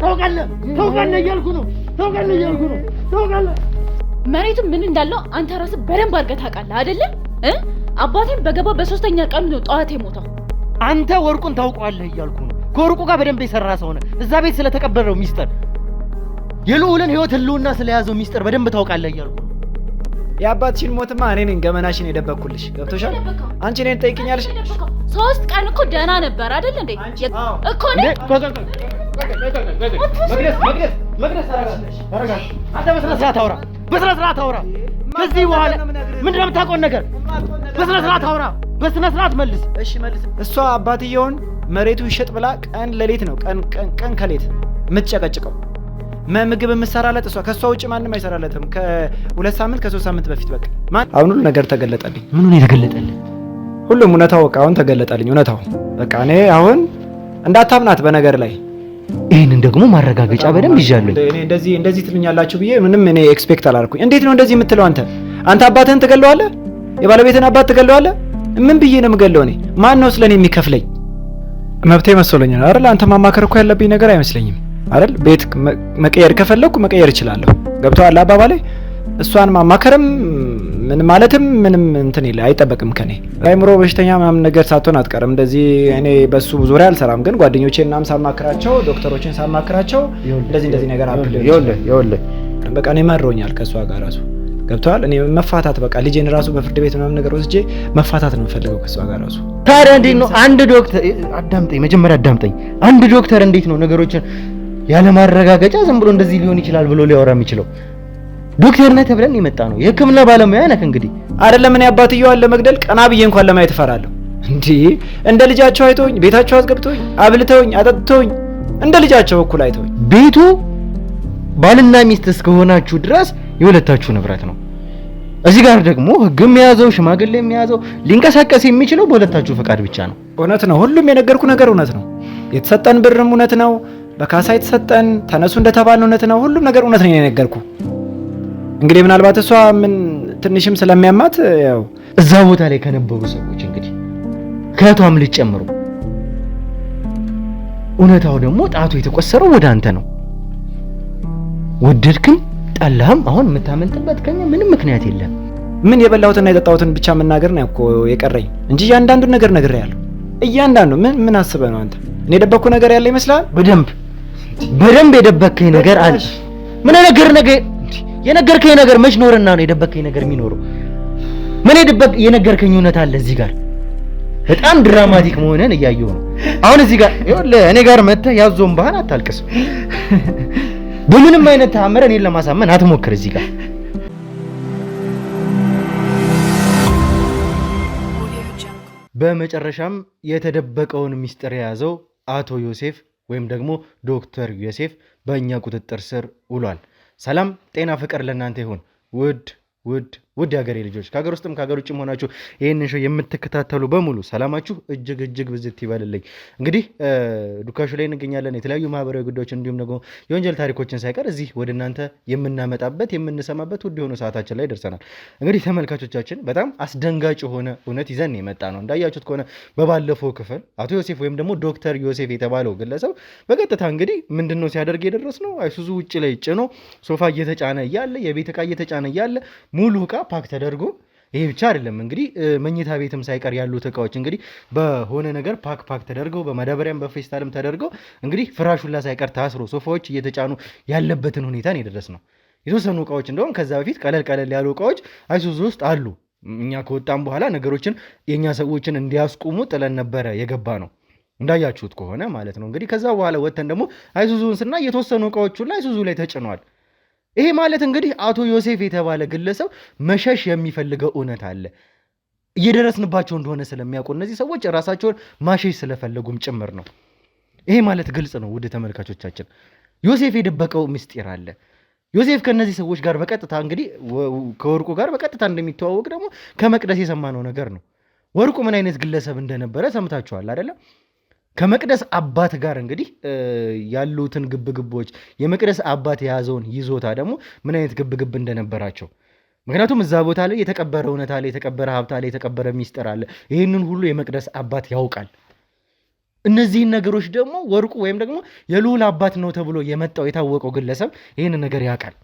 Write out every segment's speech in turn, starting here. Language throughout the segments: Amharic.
ታውቃለህ እያልኩ ነው። መሬቱ ምን እንዳለው አንተ ራስህ በደንብ አድርገህ ታውቃለህ አይደለ? አባቴን በገባ በሶስተኛ ቀን ነው ጠዋት የሞተው። አንተ ወርቁን ታውቀዋለህ እያልኩ ነው። ከወርቁ ጋር በደንብ የሰራ ሰው ነህ። እዛ ቤት ስለተቀበረው ሚስጥር፣ የልዑልን ህይወት ህልውና ስለያዘው ሚስጥር በደንብ ታውቃለህ እያልኩ ነው። የአባትሽን ሞትማ እኔ ነኝ ገመናሽን የደበቅኩልሽ። ገብቶሻል? አንቺ እኔን ጠይቅኛለሽ። 3 ቀን እኮ ደህና ነበር አይደል እንዴ? እኮ ነው መቅደስ ተረጋጋ። አንተ በስነ ስርዓት አውራ። ከዚህ በኋላ ምንድን ነው የምታውቀውን ነገር በስነ ስርዓት አውራ። በስነ ስርዓት መልስ። እሺ መልስ። እሷ አባትየውን መሬቱ ይሸጥ ብላ ቀን ሌሊት ነው ቀን ከሌት የምትጨቀጭቀው። ምግብ የምትሰራለት እሷ። ከሷ ውጭ ማንም አይሰራለትም። ከ2 ሳምንት ከ3 ሳምንት በፊት በቃ አሁን ሁሉ ነገር ተገለጠልኝ። ምኑ ነው የተገለጠልኝ? ሁሉም እውነታው በቃ አሁን ተገለጠልኝ። እውነታው በቃ እኔ አሁን እንዳታምናት በነገር ላይ ይሄንን ደግሞ ማረጋገጫ በደንብ ይዣለሁ። እኔ እንደዚህ ትሉኛላችሁ ብዬ ምንም እኔ ኤክስፔክት አላልኩኝ። እንዴት ነው እንደዚህ የምትለው አንተ? አባትህን ትገለዋለህ? የባለቤትን አባት ትገለዋለህ? ምን ብዬ ነው የምገለው? እኔ ማን ነው ስለኔ የሚከፍለኝ? መብቴ መስሎኛል አይደል? አንተ ማማከር እኮ ያለብኝ ነገር አይመስለኝም አይደል? ቤት መቀየር ከፈለኩ መቀየር እችላለሁ። ገብቶሃል አባባሌ? እሷን ማማከርም ምን ማለትም ምንም እንትን ይለ አይጠበቅም ከኔ። አይምሮ በሽተኛ ምናምን ነገር ሳትሆን አትቀርም። እንደዚህ እኔ በሱ ዙሪያ አልሰራም፣ ግን ጓደኞቼን ምናምን ሳማክራቸው፣ ዶክተሮችን ሳማክራቸው እንደዚህ ነገር አፕል ይኸውልህ በቃ እኔ መሮኛል ከሷ ጋር ራሱ ገብቷል። እኔ መፋታት በቃ ልጄን ራሱ በፍርድ ቤት ምናምን ነገር ወስጄ መፋታት ነው የምፈልገው ከሷ ጋር ራሱ። ታዲያ እንዴት ነው አንድ ዶክተር መጀመሪያ አዳምጠኝ። አንድ ዶክተር እንዴት ነው ነገሮችን ያለ ማረጋገጫ ዝም ብሎ እንደዚህ ሊሆን ይችላል ብሎ ሊያወራ የሚችለው? ዶክተር ነህ ተብለን የመጣ ነው። የሕክምና ባለሙያ ነህ። እንግዲህ አይደለም እኔ አባትየዋን ለመግደል ቀና ብዬ እንኳን ለማየት እፈራለሁ። እንዴ እንደ ልጃቸው አይተውኝ፣ ቤታቸው አስገብተውኝ፣ አብልተውኝ፣ አጠጥተውኝ እንደ ልጃቸው እኩል አይተውኝ። ቤቱ ባልና ሚስት እስከሆናችሁ ድረስ የሁለታችሁ ንብረት ነው። እዚህ ጋር ደግሞ ሕግም የያዘው ሽማግሌም የያዘው ሊንቀሳቀስ የሚችለው በሁለታችሁ ፈቃድ ብቻ ነው። እውነት ነው። ሁሉም የነገርኩ ነገር እውነት ነው። የተሰጠን ብርም እውነት ነው። በካሳ የተሰጠን ተነሱ እንደተባልን እውነት ነው። ሁሉም ነገር እውነት ነው የነገርኩ። እንግዲህ ምናልባት እሷ ምን ትንሽም ስለሚያማት ያው እዛ ቦታ ላይ ከነበሩ ሰዎች እንግዲህ ከቷም ልጅ ጨምሮ እውነታው ደግሞ ጣቱ የተቆሰረው ወደ አንተ ነው። ወደድክም ጠላህም አሁን የምታመልጥበት ከኛ ምንም ምክንያት የለም። ምን የበላሁትና የጠጣሁትን ብቻ መናገር ነው እኮ የቀረኝ እንጂ እያንዳንዱን ነገር ነግሬያለሁ። እያንዳንዱ ምን አስበህ ነው አንተ? እኔ የደበቅኩ ነገር ያለ ይመስላል? በደንብ የደበቅከኝ ነገር አለ። ምን ነገር የነገርከኝ ነገር መች ኖርና ነው የደበከኝ ነገር የሚኖረው? ምን የነገርከኝ እውነት አለ እዚህ ጋር? በጣም ድራማቲክ መሆንን እያየሁ ነው። አሁን እዚህ ጋር ይኸውልህ እኔ ጋር መተህ ያዞም ባህን አታልቅስ። በምንም አይነት ተአምር እኔን ለማሳመን አትሞክር እዚህ ጋር። በመጨረሻም የተደበቀውን ሚስጥር የያዘው አቶ ዮሴፍ ወይም ደግሞ ዶክተር ዮሴፍ በእኛ ቁጥጥር ስር ውሏል። ሰላም ጤና ፍቅር ለእናንተ ይሁን ውድ የሀገሬ ልጆች፣ ከሀገር ውስጥም ከሀገር ውጭም ሆናችሁ ይህንን ሾው የምትከታተሉ በሙሉ ሰላማችሁ እጅግ ብዝት ይበልልኝ። እንግዲህ ዱካሾ ላይ እንገኛለን። የተለያዩ ማህበራዊ ጉዳዮች እንዲሁም ደግሞ የወንጀል ታሪኮችን ሳይቀር እዚህ ወደ እናንተ የምናመጣበት የምንሰማበት ውድ የሆነ ሰዓታችን ላይ ደርሰናል። እንግዲህ ተመልካቾቻችን በጣም አስደንጋጭ የሆነ እውነት ይዘን የመጣ ነው። እንዳያችሁት ከሆነ በባለፈው ክፍል አቶ ዮሴፍ ወይም ደግሞ ዶክተር ዮሴፍ የተባለው ግለሰብ በቀጥታ እንግዲህ ምንድነው ሲያደርግ የደረስ ነው አይሱዙ ውጭ ላይ ጭኖ ሶፋ እየተጫነ እያለ የቤት ዕቃ እየተጫነ እያለ ሙሉ ዕቃ ፓክ ተደርጎ ይሄ ብቻ አይደለም እንግዲህ መኝታ ቤትም ሳይቀር ያሉት ዕቃዎች እንግዲህ በሆነ ነገር ፓክ ተደርገው በማዳበሪያም በፌስታልም ተደርገው እንግዲህ ፍራሹላ ሳይቀር ታስሮ ሶፋዎች እየተጫኑ ያለበትን ሁኔታን የደረስ ነው። የተወሰኑ ዕቃዎች እንደውም ከዛ በፊት ቀለል ያሉ ዕቃዎች አይሱዙ ውስጥ አሉ። እኛ ከወጣም በኋላ ነገሮችን የኛ ሰዎችን እንዲያስቆሙ ጥለን ነበረ የገባ ነው እንዳያችሁት ከሆነ ማለት ነው። እንግዲህ ከዛ በኋላ ወተን ደግሞ አይሱዙን ስና የተወሰኑ ዕቃዎች ሁሉ አይሱዙ ላይ ተጭኗል። ይሄ ማለት እንግዲህ አቶ ዮሴፍ የተባለ ግለሰብ መሸሽ የሚፈልገው እውነት አለ። እየደረስንባቸው እንደሆነ ስለሚያውቁ እነዚህ ሰዎች ራሳቸውን ማሸሽ ስለፈለጉም ጭምር ነው። ይሄ ማለት ግልጽ ነው። ውድ ተመልካቾቻችን ዮሴፍ የደበቀው ምስጢር አለ። ዮሴፍ ከነዚህ ሰዎች ጋር በቀጥታ እንግዲህ ከወርቁ ጋር በቀጥታ እንደሚተዋወቅ ደግሞ ከመቅደስ የሰማነው ነገር ነው። ወርቁ ምን አይነት ግለሰብ እንደነበረ ሰምታችኋል አይደለም? ከመቅደስ አባት ጋር እንግዲህ ያሉትን ግብግቦች የመቅደስ አባት የያዘውን ይዞታ ደግሞ ምን አይነት ግብግብ እንደነበራቸው። ምክንያቱም እዛ ቦታ ላይ የተቀበረ እውነት አለ፣ የተቀበረ ሀብት አለ፣ የተቀበረ ሚስጥር አለ። ይህንን ሁሉ የመቅደስ አባት ያውቃል። እነዚህን ነገሮች ደግሞ ወርቁ ወይም ደግሞ የልዑል አባት ነው ተብሎ የመጣው የታወቀው ግለሰብ ይህንን ነገር ያውቃል።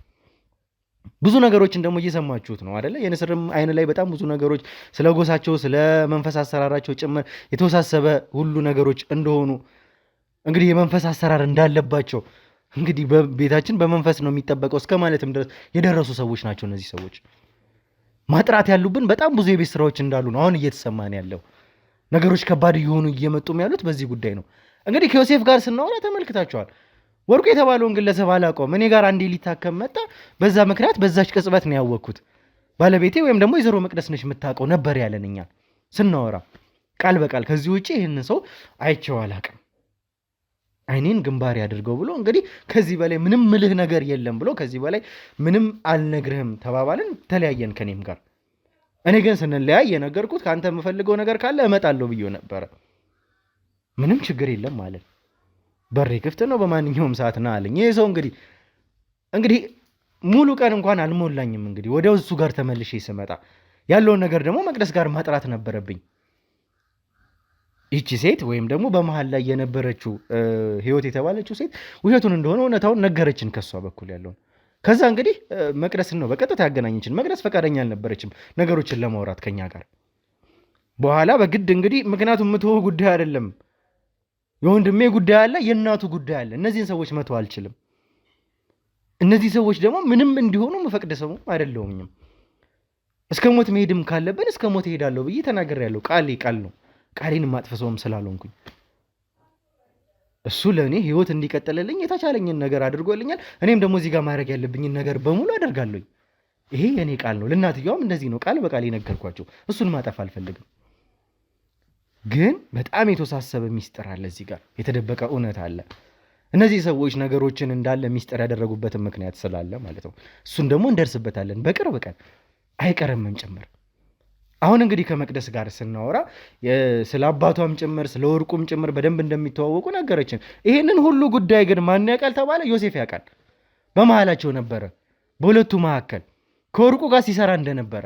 ብዙ ነገሮችን ደግሞ እየሰማችሁት ነው አይደለ? የንስርም አይን ላይ በጣም ብዙ ነገሮች ስለ ጎሳቸው ስለ መንፈስ አሰራራቸው ጭምር የተወሳሰበ ሁሉ ነገሮች እንደሆኑ እንግዲህ የመንፈስ አሰራር እንዳለባቸው እንግዲህ በቤታችን በመንፈስ ነው የሚጠበቀው እስከ ማለትም ድረስ የደረሱ ሰዎች ናቸው። እነዚህ ሰዎች ማጥራት ያሉብን በጣም ብዙ የቤት ስራዎች እንዳሉ ነው አሁን እየተሰማን ያለው። ነገሮች ከባድ እየሆኑ እየመጡም ያሉት በዚህ ጉዳይ ነው። እንግዲህ ከዮሴፍ ጋር ስናወራ ተመልክታችኋል። ወርቁ የተባለውን ግለሰብ አላውቀውም። እኔ ጋር አንዴ ሊታከም መጣ። በዛ ምክንያት በዛች ቅጽበት ነው ያወቅኩት። ባለቤቴ ወይም ደግሞ ወይዘሮ መቅደስ ነች የምታውቀው ነበር ያለን እኛ ስናወራ ቃል በቃል። ከዚህ ውጭ ይህንን ሰው አይቼው አላውቅም። አይኔን ግንባር ያድርገው ብሎ እንግዲህ ከዚህ በላይ ምንም ምልህ ነገር የለም ብሎ ከዚህ በላይ ምንም አልነግርህም ተባባልን። ተለያየን ከኔም ጋር። እኔ ግን ስንለያይ የነገርኩት ከአንተ የምፈልገው ነገር ካለ እመጣለሁ ብዬ ነበረ። ምንም ችግር የለም ማለት በሬ ክፍት ነው በማንኛውም ሰዓት ና አለኝ። ይህ ሰው እንግዲህ ሙሉ ቀን እንኳን አልሞላኝም። እንግዲህ ወዲያው እሱ ጋር ተመልሼ ስመጣ ያለውን ነገር ደግሞ መቅደስ ጋር ማጥራት ነበረብኝ። ይቺ ሴት ወይም ደግሞ በመሀል ላይ የነበረችው ህይወት የተባለችው ሴት ውሸቱን እንደሆነ እውነታውን ነገረችን ከሷ በኩል ያለውን። ከዛ እንግዲህ መቅደስን ነው በቀጥታ ያገናኘችን። መቅደስ ፈቃደኛ አልነበረችም ነገሮችን ለማውራት ከኛ ጋር። በኋላ በግድ እንግዲህ ምክንያቱም ምትሆ ጉዳይ አይደለም፣ የወንድሜ ጉዳይ አለ፣ የእናቱ ጉዳይ አለ። እነዚህን ሰዎች መተው አልችልም። እነዚህ ሰዎች ደግሞ ምንም እንዲሆኑ መፈቅደ ሰው አይደለሁኝም። እስከ ሞት መሄድም ካለብን እስከ ሞት እሄዳለሁ ብዬ ተናግሬያለሁ። ቃል ነው። ቃሌን ማጥፈሰውም ስላልሆንኩኝ እሱ ለእኔ ህይወት እንዲቀጥልልኝ የተቻለኝን ነገር አድርጎልኛል። እኔም ደግሞ እዚህ ጋር ማድረግ ያለብኝን ነገር በሙሉ አደርጋለሁኝ። ይሄ የኔ ቃል ነው። ለእናትየዋም እንደዚህ ነው ቃል በቃል የነገርኳቸው። እሱን ማጠፍ አልፈልግም። ግን በጣም የተወሳሰበ ሚስጥር አለ እዚህ ጋር፣ የተደበቀ እውነት አለ። እነዚህ ሰዎች ነገሮችን እንዳለ ሚስጥር ያደረጉበትን ምክንያት ስላለ ማለት ነው። እሱን ደግሞ እንደርስበታለን በቅርብ ቀን አይቀርምም ጭምር። አሁን እንግዲህ ከመቅደስ ጋር ስናወራ ስለ አባቷም ጭምር ስለ ወርቁም ጭምር በደንብ እንደሚተዋወቁ ነገረችን። ይሄንን ሁሉ ጉዳይ ግን ማን ያውቃል ተባለ? ዮሴፍ ያውቃል። በመሃላቸው ነበረ፣ በሁለቱ መካከል ከወርቁ ጋር ሲሰራ እንደነበረ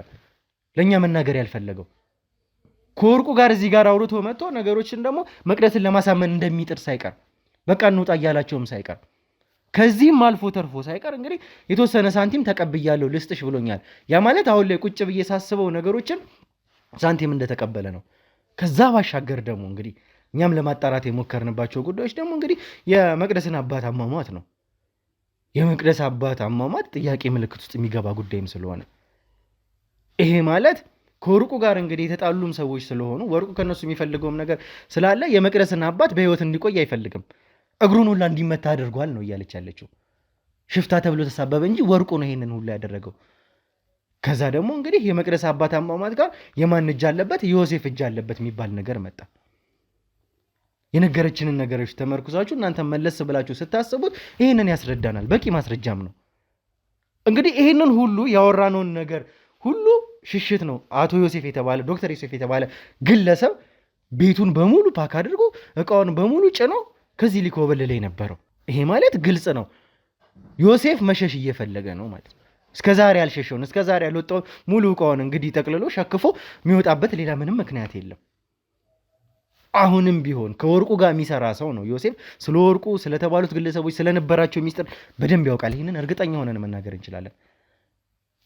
ለእኛ መናገር ያልፈለገው ከወርቁ ጋር እዚህ ጋር አውርቶ መጥቶ ነገሮችን ደግሞ መቅደስን ለማሳመን እንደሚጥር ሳይቀር በቃ እንውጣ እያላቸውም ሳይቀር ከዚህም አልፎ ተርፎ ሳይቀር እንግዲህ የተወሰነ ሳንቲም ተቀብያለሁ ልስጥሽ ብሎኛል። ያ ማለት አሁን ላይ ቁጭ ብዬ ሳስበው ነገሮችን ሳንቲም እንደተቀበለ ነው። ከዛ ባሻገር ደግሞ እንግዲህ እኛም ለማጣራት የሞከርንባቸው ጉዳዮች ደግሞ እንግዲህ የመቅደስን አባት አሟሟት ነው። የመቅደስ አባት አሟሟት ጥያቄ ምልክት ውስጥ የሚገባ ጉዳይም ስለሆነ ይሄ ማለት ከወርቁ ጋር እንግዲህ የተጣሉም ሰዎች ስለሆኑ ወርቁ ከነሱ የሚፈልገውም ነገር ስላለ የመቅደስን አባት በህይወት እንዲቆይ አይፈልግም። እግሩን ሁላ እንዲመታ አድርጓል ነው እያለች ያለችው። ሽፍታ ተብሎ ተሳበበ እንጂ ወርቁ ነው ይሄንን ሁላ ያደረገው። ከዛ ደግሞ እንግዲህ የመቅደስ አባት አሟሟት ጋር የማን እጅ አለበት? የዮሴፍ እጅ አለበት የሚባል ነገር መጣ። የነገረችንን ነገሮች ተመርኩዛችሁ እናንተ መለስ ብላችሁ ስታስቡት ይህንን ያስረዳናል። በቂ ማስረጃም ነው። እንግዲህ ይህንን ሁሉ ያወራነውን ነገር ሁሉ ሽሽት ነው። አቶ ዮሴፍ የተባለ ዶክተር ዮሴፍ የተባለ ግለሰብ ቤቱን በሙሉ ፓክ አድርጎ እቃውን በሙሉ ጭኖ ከዚህ ሊኮበልል የነበረው ይሄ ማለት ግልጽ ነው። ዮሴፍ መሸሽ እየፈለገ ነው ማለት ነው። እስከዛሬ ያልሸሸውን እስከዛሬ ያልወጣውን ሙሉ እቃውን እንግዲህ ጠቅልሎ ሸክፎ የሚወጣበት ሌላ ምንም ምክንያት የለም። አሁንም ቢሆን ከወርቁ ጋር የሚሰራ ሰው ነው ዮሴፍ። ስለ ወርቁ ስለተባሉት ግለሰቦች ስለነበራቸው ሚስጥር በደንብ ያውቃል። ይህንን እርግጠኛ ሆነን መናገር እንችላለን።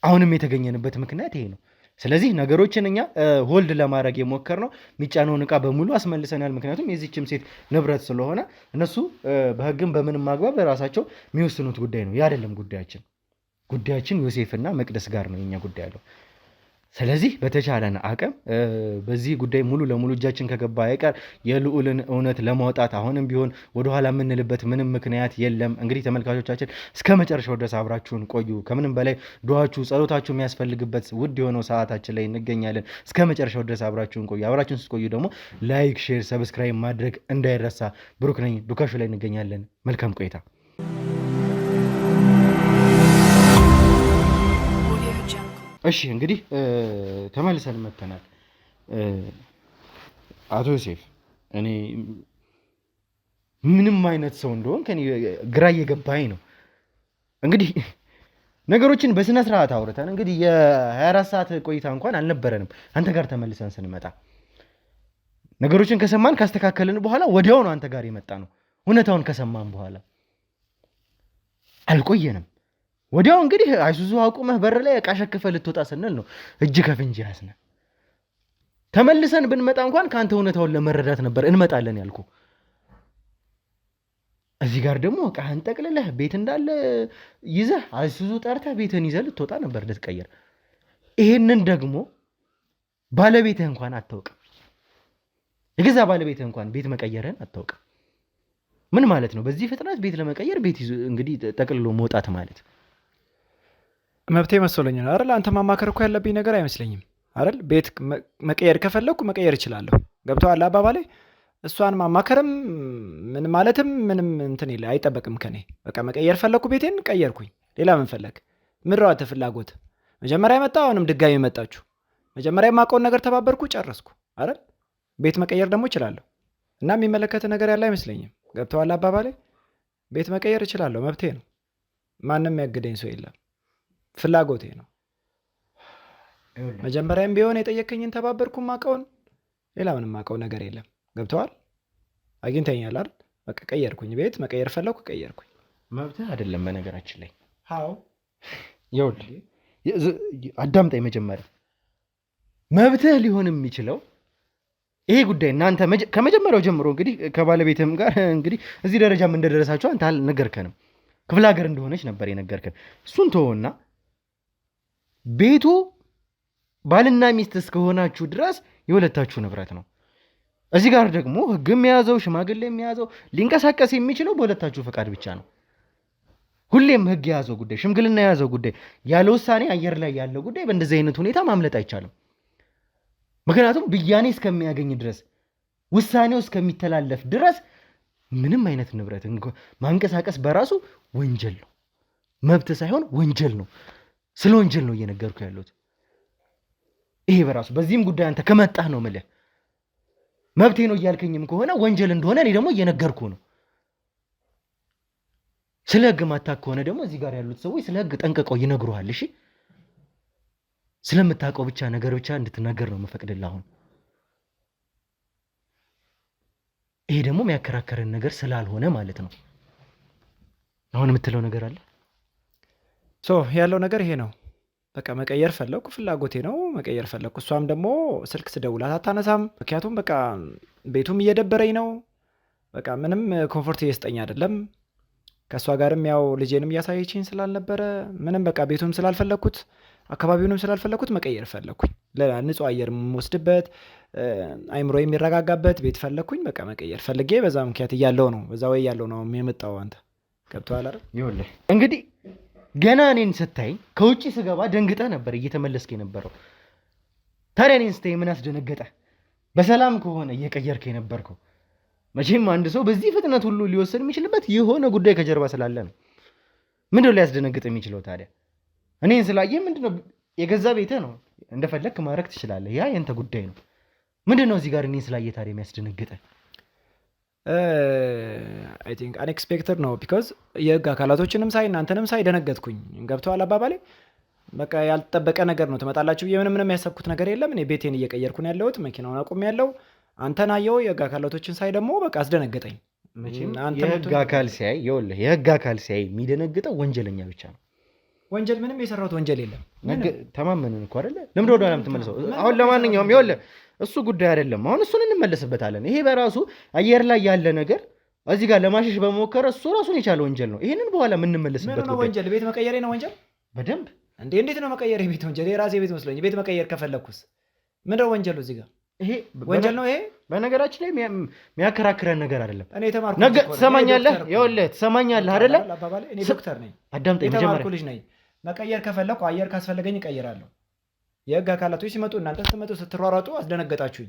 አሁንም የተገኘንበት ምክንያት ይሄ ነው። ስለዚህ ነገሮችን እኛ ሆልድ ለማድረግ የሞከርነው የሚጫነውን እቃ በሙሉ አስመልሰናል። ምክንያቱም የዚችም ሴት ንብረት ስለሆነ እነሱ በሕግም በምንም ማግባብ ራሳቸው የሚወስኑት ጉዳይ ነው። ያ አይደለም ጉዳያችን። ጉዳያችን ዮሴፍና መቅደስ ጋር ነው የኛ ጉዳይ ያለው። ስለዚህ በተቻለን አቅም በዚህ ጉዳይ ሙሉ ለሙሉ እጃችን ከገባ አይቀር የልዑልን እውነት ለማውጣት አሁንም ቢሆን ወደኋላ የምንልበት ምንም ምክንያት የለም። እንግዲህ ተመልካቾቻችን እስከ መጨረሻው ድረስ አብራችሁን ቆዩ። ከምንም በላይ ዱዓችሁ፣ ጸሎታችሁ የሚያስፈልግበት ውድ የሆነው ሰዓታችን ላይ እንገኛለን። እስከ መጨረሻው ድረስ አብራችሁን ቆዩ። አብራችሁን ስትቆዩ ደግሞ ላይክ፣ ሼር፣ ሰብስክራይብ ማድረግ እንዳይረሳ። ብሩክ ነኝ። ዱካሹ ላይ እንገኛለን። መልካም ቆይታ። እሺ እንግዲህ ተመልሰን መጥተናል። አቶ ዮሴፍ እኔ ምንም አይነት ሰው እንደሆን ከኔ ግራ እየገባኝ ነው። እንግዲህ ነገሮችን በስነ ስርዓት አውርተን እንግዲህ የ24 ሰዓት ቆይታ እንኳን አልነበረንም አንተ ጋር ተመልሰን ስንመጣ ነገሮችን ከሰማን ካስተካከልን በኋላ ወዲያው ነው አንተ ጋር የመጣ ነው። እውነታውን ከሰማን በኋላ አልቆየንም። ወዲያው እንግዲህ አይሱዙ አቁመህ በር ላይ ዕቃ ሸክፈህ ልትወጣ ስንል ነው እጅ ከፍንጅ ያዝነ። ተመልሰን ብንመጣ እንኳን ከአንተ እውነታውን ለመረዳት ነበር እንመጣለን ያልኩ። እዚህ ጋር ደግሞ ዕቃህን ጠቅልለህ ቤት እንዳለ ይዘህ አይሱዙ ጠርተህ ቤትህን ይዘህ ልትወጣ ነበር ልትቀየር። ይሄንን ደግሞ ባለቤትህ እንኳን አታውቅም። የገዛ ባለቤትህ እንኳን ቤት መቀየርህን አታውቅም። ምን ማለት ነው? በዚህ ፍጥነት ቤት ለመቀየር ቤት ይዞ እንግዲህ ጠቅልሎ መውጣት ማለት መብቴ መስሎኛል አይደል? አንተ ማማከር እኮ ያለብኝ ነገር አይመስለኝም አይደል? ቤት መቀየር ከፈለኩ መቀየር እችላለሁ። ገብቶሃል አባባሌ? እሷን ማማከርም ምን ማለትም ምንም እንትን ይለ አይጠበቅም ከኔ። በቃ መቀየር ፈለኩ፣ ቤቴን ቀየርኩኝ። ሌላ ምን ፈለግ? ምድረው አንተ ፍላጎት። መጀመሪያ መጣ፣ አሁንም ድጋሚ መጣችሁ። መጀመሪያ የማውቀውን ነገር ተባበርኩ፣ ጨረስኩ አይደል? ቤት መቀየር ደግሞ እችላለሁ እና የሚመለከት ነገር ያለ አይመስለኝም። ገብቶሃል አባባሌ? ቤት መቀየር እችላለሁ፣ መብቴ ነው። ማንም ያግደኝ ሰው የለም፣ ፍላጎቴ ነው። መጀመሪያም ቢሆን የጠየከኝን ተባበርኩ፣ ማውቀውን። ሌላ ምንም ማውቀው ነገር የለም። ገብተዋል? አግኝተኛል አይደል? በቃ ቀየርኩኝ። ቤት መቀየር ፈለኩ፣ ቀየርኩኝ። መብትህ አይደለም በነገራችን ላይ። አዎ ይኸውልህ አዳምጠኝ። መጀመሪያ መብትህ ሊሆን የሚችለው ይሄ ጉዳይ እናንተ ከመጀመሪያው ጀምሮ እንግዲህ ከባለቤትም ጋር እንግዲህ እዚህ ደረጃም እንደደረሳችሁ አንተ አልነገርከንም። ክፍለ ሀገር እንደሆነች ነበር የነገርከን። እሱን ተወውና ቤቱ ባልና ሚስት እስከሆናችሁ ድረስ የሁለታችሁ ንብረት ነው። እዚህ ጋር ደግሞ ሕግም የያዘው ሽማግሌም የያዘው ሊንቀሳቀስ የሚችለው በሁለታችሁ ፈቃድ ብቻ ነው። ሁሌም ሕግ የያዘው ጉዳይ፣ ሽምግልና የያዘው ጉዳይ፣ ያለ ውሳኔ አየር ላይ ያለው ጉዳይ በእንደዚህ አይነት ሁኔታ ማምለጥ አይቻልም። ምክንያቱም ብያኔ እስከሚያገኝ ድረስ ውሳኔው እስከሚተላለፍ ድረስ ምንም አይነት ንብረት ማንቀሳቀስ በራሱ ወንጀል ነው። መብት ሳይሆን ወንጀል ነው። ስለ ወንጀል ነው እየነገርኩ ያለሁት። ይሄ በራሱ በዚህም ጉዳይ አንተ ከመጣህ ነው የምልህ። መብቴ ነው እያልከኝም ከሆነ ወንጀል እንደሆነ እኔ ደግሞ እየነገርኩ ነው። ስለ ህግ ማታክ ከሆነ ደግሞ እዚህ ጋር ያሉት ሰዎች ስለ ህግ ጠንቅቀው ይነግሩሃል። እሺ፣ ስለምታውቀው ብቻ ነገር ብቻ እንድትናገር ነው የምፈቅድልህ አሁን። ይሄ ደግሞ የሚያከራከረን ነገር ስላልሆነ ማለት ነው። አሁን የምትለው ነገር አለ? ያለው ነገር ይሄ ነው። በቃ መቀየር ፈለኩ፣ ፍላጎቴ ነው፣ መቀየር ፈለኩ። እሷም ደግሞ ስልክ ስደውላት አታነሳም። ምክንያቱም በቃ ቤቱም እየደበረኝ ነው። በቃ ምንም ኮምፎርት እየሰጠኝ አይደለም። ከእሷ ጋርም ያው ልጄንም እያሳየችኝ ስላልነበረ ምንም በቃ ቤቱም ስላልፈለኩት አካባቢውንም ስላልፈለኩት መቀየር ፈለኩኝ። ንጹህ አየር የምወስድበት አይምሮ የሚረጋጋበት ቤት ፈለኩኝ። በቃ መቀየር ፈልጌ በዛ ምክንያት እያለው ነው በዛ ወይ ያለው ነው የመጣው። አንተ ገብቶሃል አይደል? ይኸውልህ እንግዲህ ገና እኔን ስታይ ከውጭ ስገባ ደንግጠህ ነበር እየተመለስክ የነበረው። ታዲያ እኔን ስታይ ምን አስደነገጠ? በሰላም ከሆነ እየቀየርክ የነበርከው። መቼም አንድ ሰው በዚህ ፍጥነት ሁሉ ሊወሰድ የሚችልበት የሆነ ጉዳይ ከጀርባ ስላለ ነው። ምንድነው ሊያስደነግጥ የሚችለው ታዲያ? እኔን ስላየህ ምንድነው? የገዛ ቤትህ ነው፣ እንደፈለግክ ማድረግ ትችላለህ። ያ የአንተ ጉዳይ ነው። ምንድነው እዚህ ጋር እኔን ስላየህ ታዲያ የሚያስደነግጠ? አይ ቲንክ አንኤክስፔክተድ ነው። ቢኮዝ የህግ አካላቶችንም ሳይ እናንተንም ሳይ ደነገጥኩኝ። ገብተዋል አባባሌ? በቃ ያልተጠበቀ ነገር ነው። ትመጣላችሁ ብዬ ምንም ያሰብኩት ነገር የለም። እኔ ቤቴን እየቀየርኩ ነው ያለሁት። መኪናውን አቁም ያለው አንተን አየው። የህግ አካላቶችን ሳይ ደግሞ በቃ አስደነገጠኝ። የህግ አካል ሲያይ ይኸውልህ፣ የህግ አካል ሲያይ የሚደነግጠው ወንጀለኛ ብቻ ነው። ወንጀል ምንም የሰራሁት ወንጀል የለም። ተማመንን እኮ አይደለ? ለምንድን ወደ ኋላ የምትመለሰው? አሁን ለማንኛውም ይኸውልህ እሱ ጉዳይ አይደለም። አሁን እሱን እንመለስበታለን። ይሄ በራሱ አየር ላይ ያለ ነገር እዚህ ጋር ለማሸሽ በመሞከር እሱ ራሱን የቻለ ወንጀል ነው። ይሄንን በኋላ የምንመለስበት ነው። ወንጀል ቤት መቀየሬ ነው ወንጀል? በደንብ እንዴት ነው መቀየር ቤት ወንጀል? የራሴ ቤት መስሎኝ ቤት መቀየር ከፈለኩስ ምንድን ነው ወንጀሉ? እዚህ ጋር ይሄ ወንጀል ነው። ይሄ በነገራችን ላይ የሚያከራክረን ነገር አይደለም። እኔ ተማርኩ። ትሰማኛለህ? ይኸውልህ ትሰማኛለህ አይደለ? እኔ ዶክተር ነኝ። አዳምጠኝ። የተማርኩ ልጅ ነኝ። መቀየር ከፈለኩ አየር ካስፈለገኝ እቀይራለሁ። የህግ አካላቶች ሲመጡ እናንተ ስትመጡ ስትሯሯጡ አስደነገጣችሁኝ።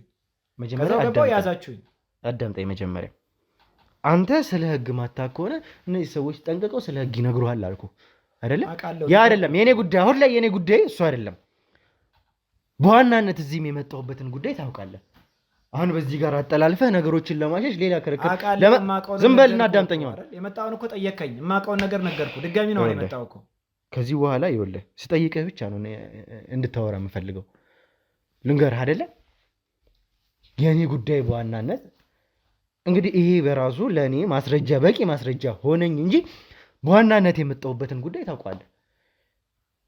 መጀመሪያ ገባው ያዛችሁኝ። አዳምጠኝ። መጀመሪያ አንተ ስለ ህግ ማታውቅ ከሆነ እነዚህ ሰዎች ጠንቅቀው ስለ ህግ ይነግሩሃል አልኩ አይደለ? ያ አይደለም የኔ ጉዳይ። አሁን ላይ የኔ ጉዳይ እሱ አይደለም። በዋናነት እዚህም የመጣሁበትን ጉዳይ ታውቃለህ። አሁን በዚህ ጋር አጠላልፈህ ነገሮችን ለማሸሽ ሌላ ክርክር ዝም በልና አዳምጠኝ። የመጣውን እኮ ጠየቀኝ። የማውቀውን ነገር ነገርኩ። ድጋሚ ነው የመጣው እኮ። ከዚህ በኋላ ይኸውልህ ስጠይቅህ ብቻ ነው እንድታወራ የምፈልገው። ልንገርህ አይደለ? የኔ ጉዳይ በዋናነት እንግዲህ ይሄ በራሱ ለኔ ማስረጃ በቂ ማስረጃ ሆነኝ እንጂ በዋናነት የመጣሁበትን ጉዳይ ታውቃለህ።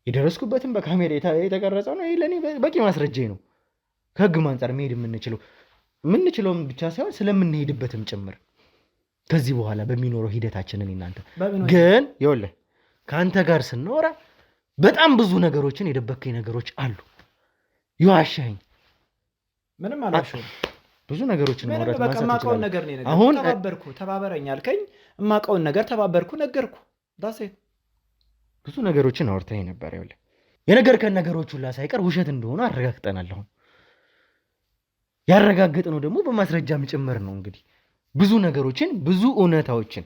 የደረስኩበትን በካሜራ የተቀረጸው ነው። ይሄ ለኔ በቂ ማስረጃ ነው። ከህግ አንፃር መሄድ የምንችለውም ብቻ ሳይሆን ስለምንሄድበትም ጭምር ከዚህ በኋላ በሚኖረው ሂደታችንን እናንተ ግን ይኸውልህ ከአንተ ጋር ስናወራ በጣም ብዙ ነገሮችን የደበከኝ ነገሮች አሉ። ይዋሻኝ ምንም አላልሽውም። ብዙ ነገሮችን ማውራት በቃ የማውቀውን ነገር ነው። አሁን ተባበረኝ አልከኝ። የማውቀውን ነገር ነገርኩ። ዳሴት ብዙ ነገሮችን አውርተኸኝ ነበር። ይኸውልህ የነገርከን ነገሮች ሁላ ሳይቀር ውሸት እንደሆኑ አረጋግጠናል። አሁን ያረጋግጥነው ደግሞ በማስረጃም ጭምር ነው። እንግዲህ ብዙ ነገሮችን ብዙ እውነታዎችን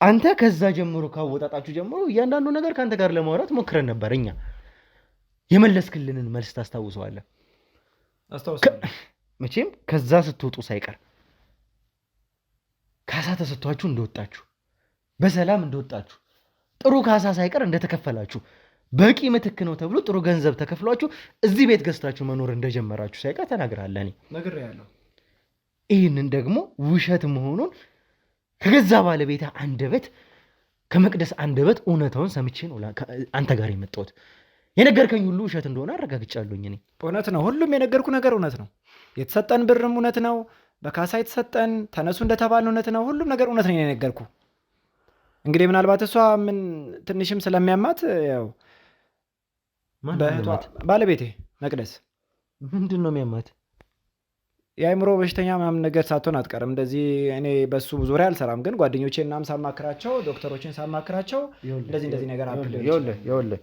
አንተ ከዛ ጀምሮ ካወጣጣችሁ ጀምሮ እያንዳንዱ ነገር ከአንተ ጋር ለማውራት ሞክረን ነበር። እኛ የመለስክልንን መልስ ታስታውሰዋለህ? መቼም ከዛ ስትወጡ ሳይቀር ካሳ ተሰጥቷችሁ እንደወጣችሁ በሰላም እንደወጣችሁ ጥሩ ካሳ ሳይቀር እንደተከፈላችሁ በቂ ምትክ ነው ተብሎ ጥሩ ገንዘብ ተከፍሏችሁ እዚህ ቤት ገዝታችሁ መኖር እንደጀመራችሁ ሳይቀር ተናግራለህ። እኔ ነግሬሃለሁ። ይህንን ደግሞ ውሸት መሆኑን ከገዛ ባለቤት አንደበት ከመቅደስ አንደበት እውነታውን ሰምቼ ነው አንተ ጋር የመጣሁት። የነገርከኝ ሁሉ ውሸት እንደሆነ አረጋግጫለሁኝ። እኔ እውነት ነው። ሁሉም የነገርኩ ነገር እውነት ነው። የተሰጠን ብርም እውነት ነው። በካሳ የተሰጠን ተነሱ እንደተባልን እውነት ነው። ሁሉም ነገር እውነት ነው የነገርኩ። እንግዲህ ምናልባት እሷ ምን ትንሽም ስለሚያማት ያው ባለቤቴ መቅደስ ምንድን ነው የሚያማት? የአእምሮ በሽተኛ ምናምን ነገር ሳትሆን አትቀርም። እንደዚህ እኔ በሱ ዙሪያ አልሰራም፣ ግን ጓደኞቼ እናም ሳማክራቸው ዶክተሮችን ሳማክራቸው እንደዚህ ነገር ይኸውልህ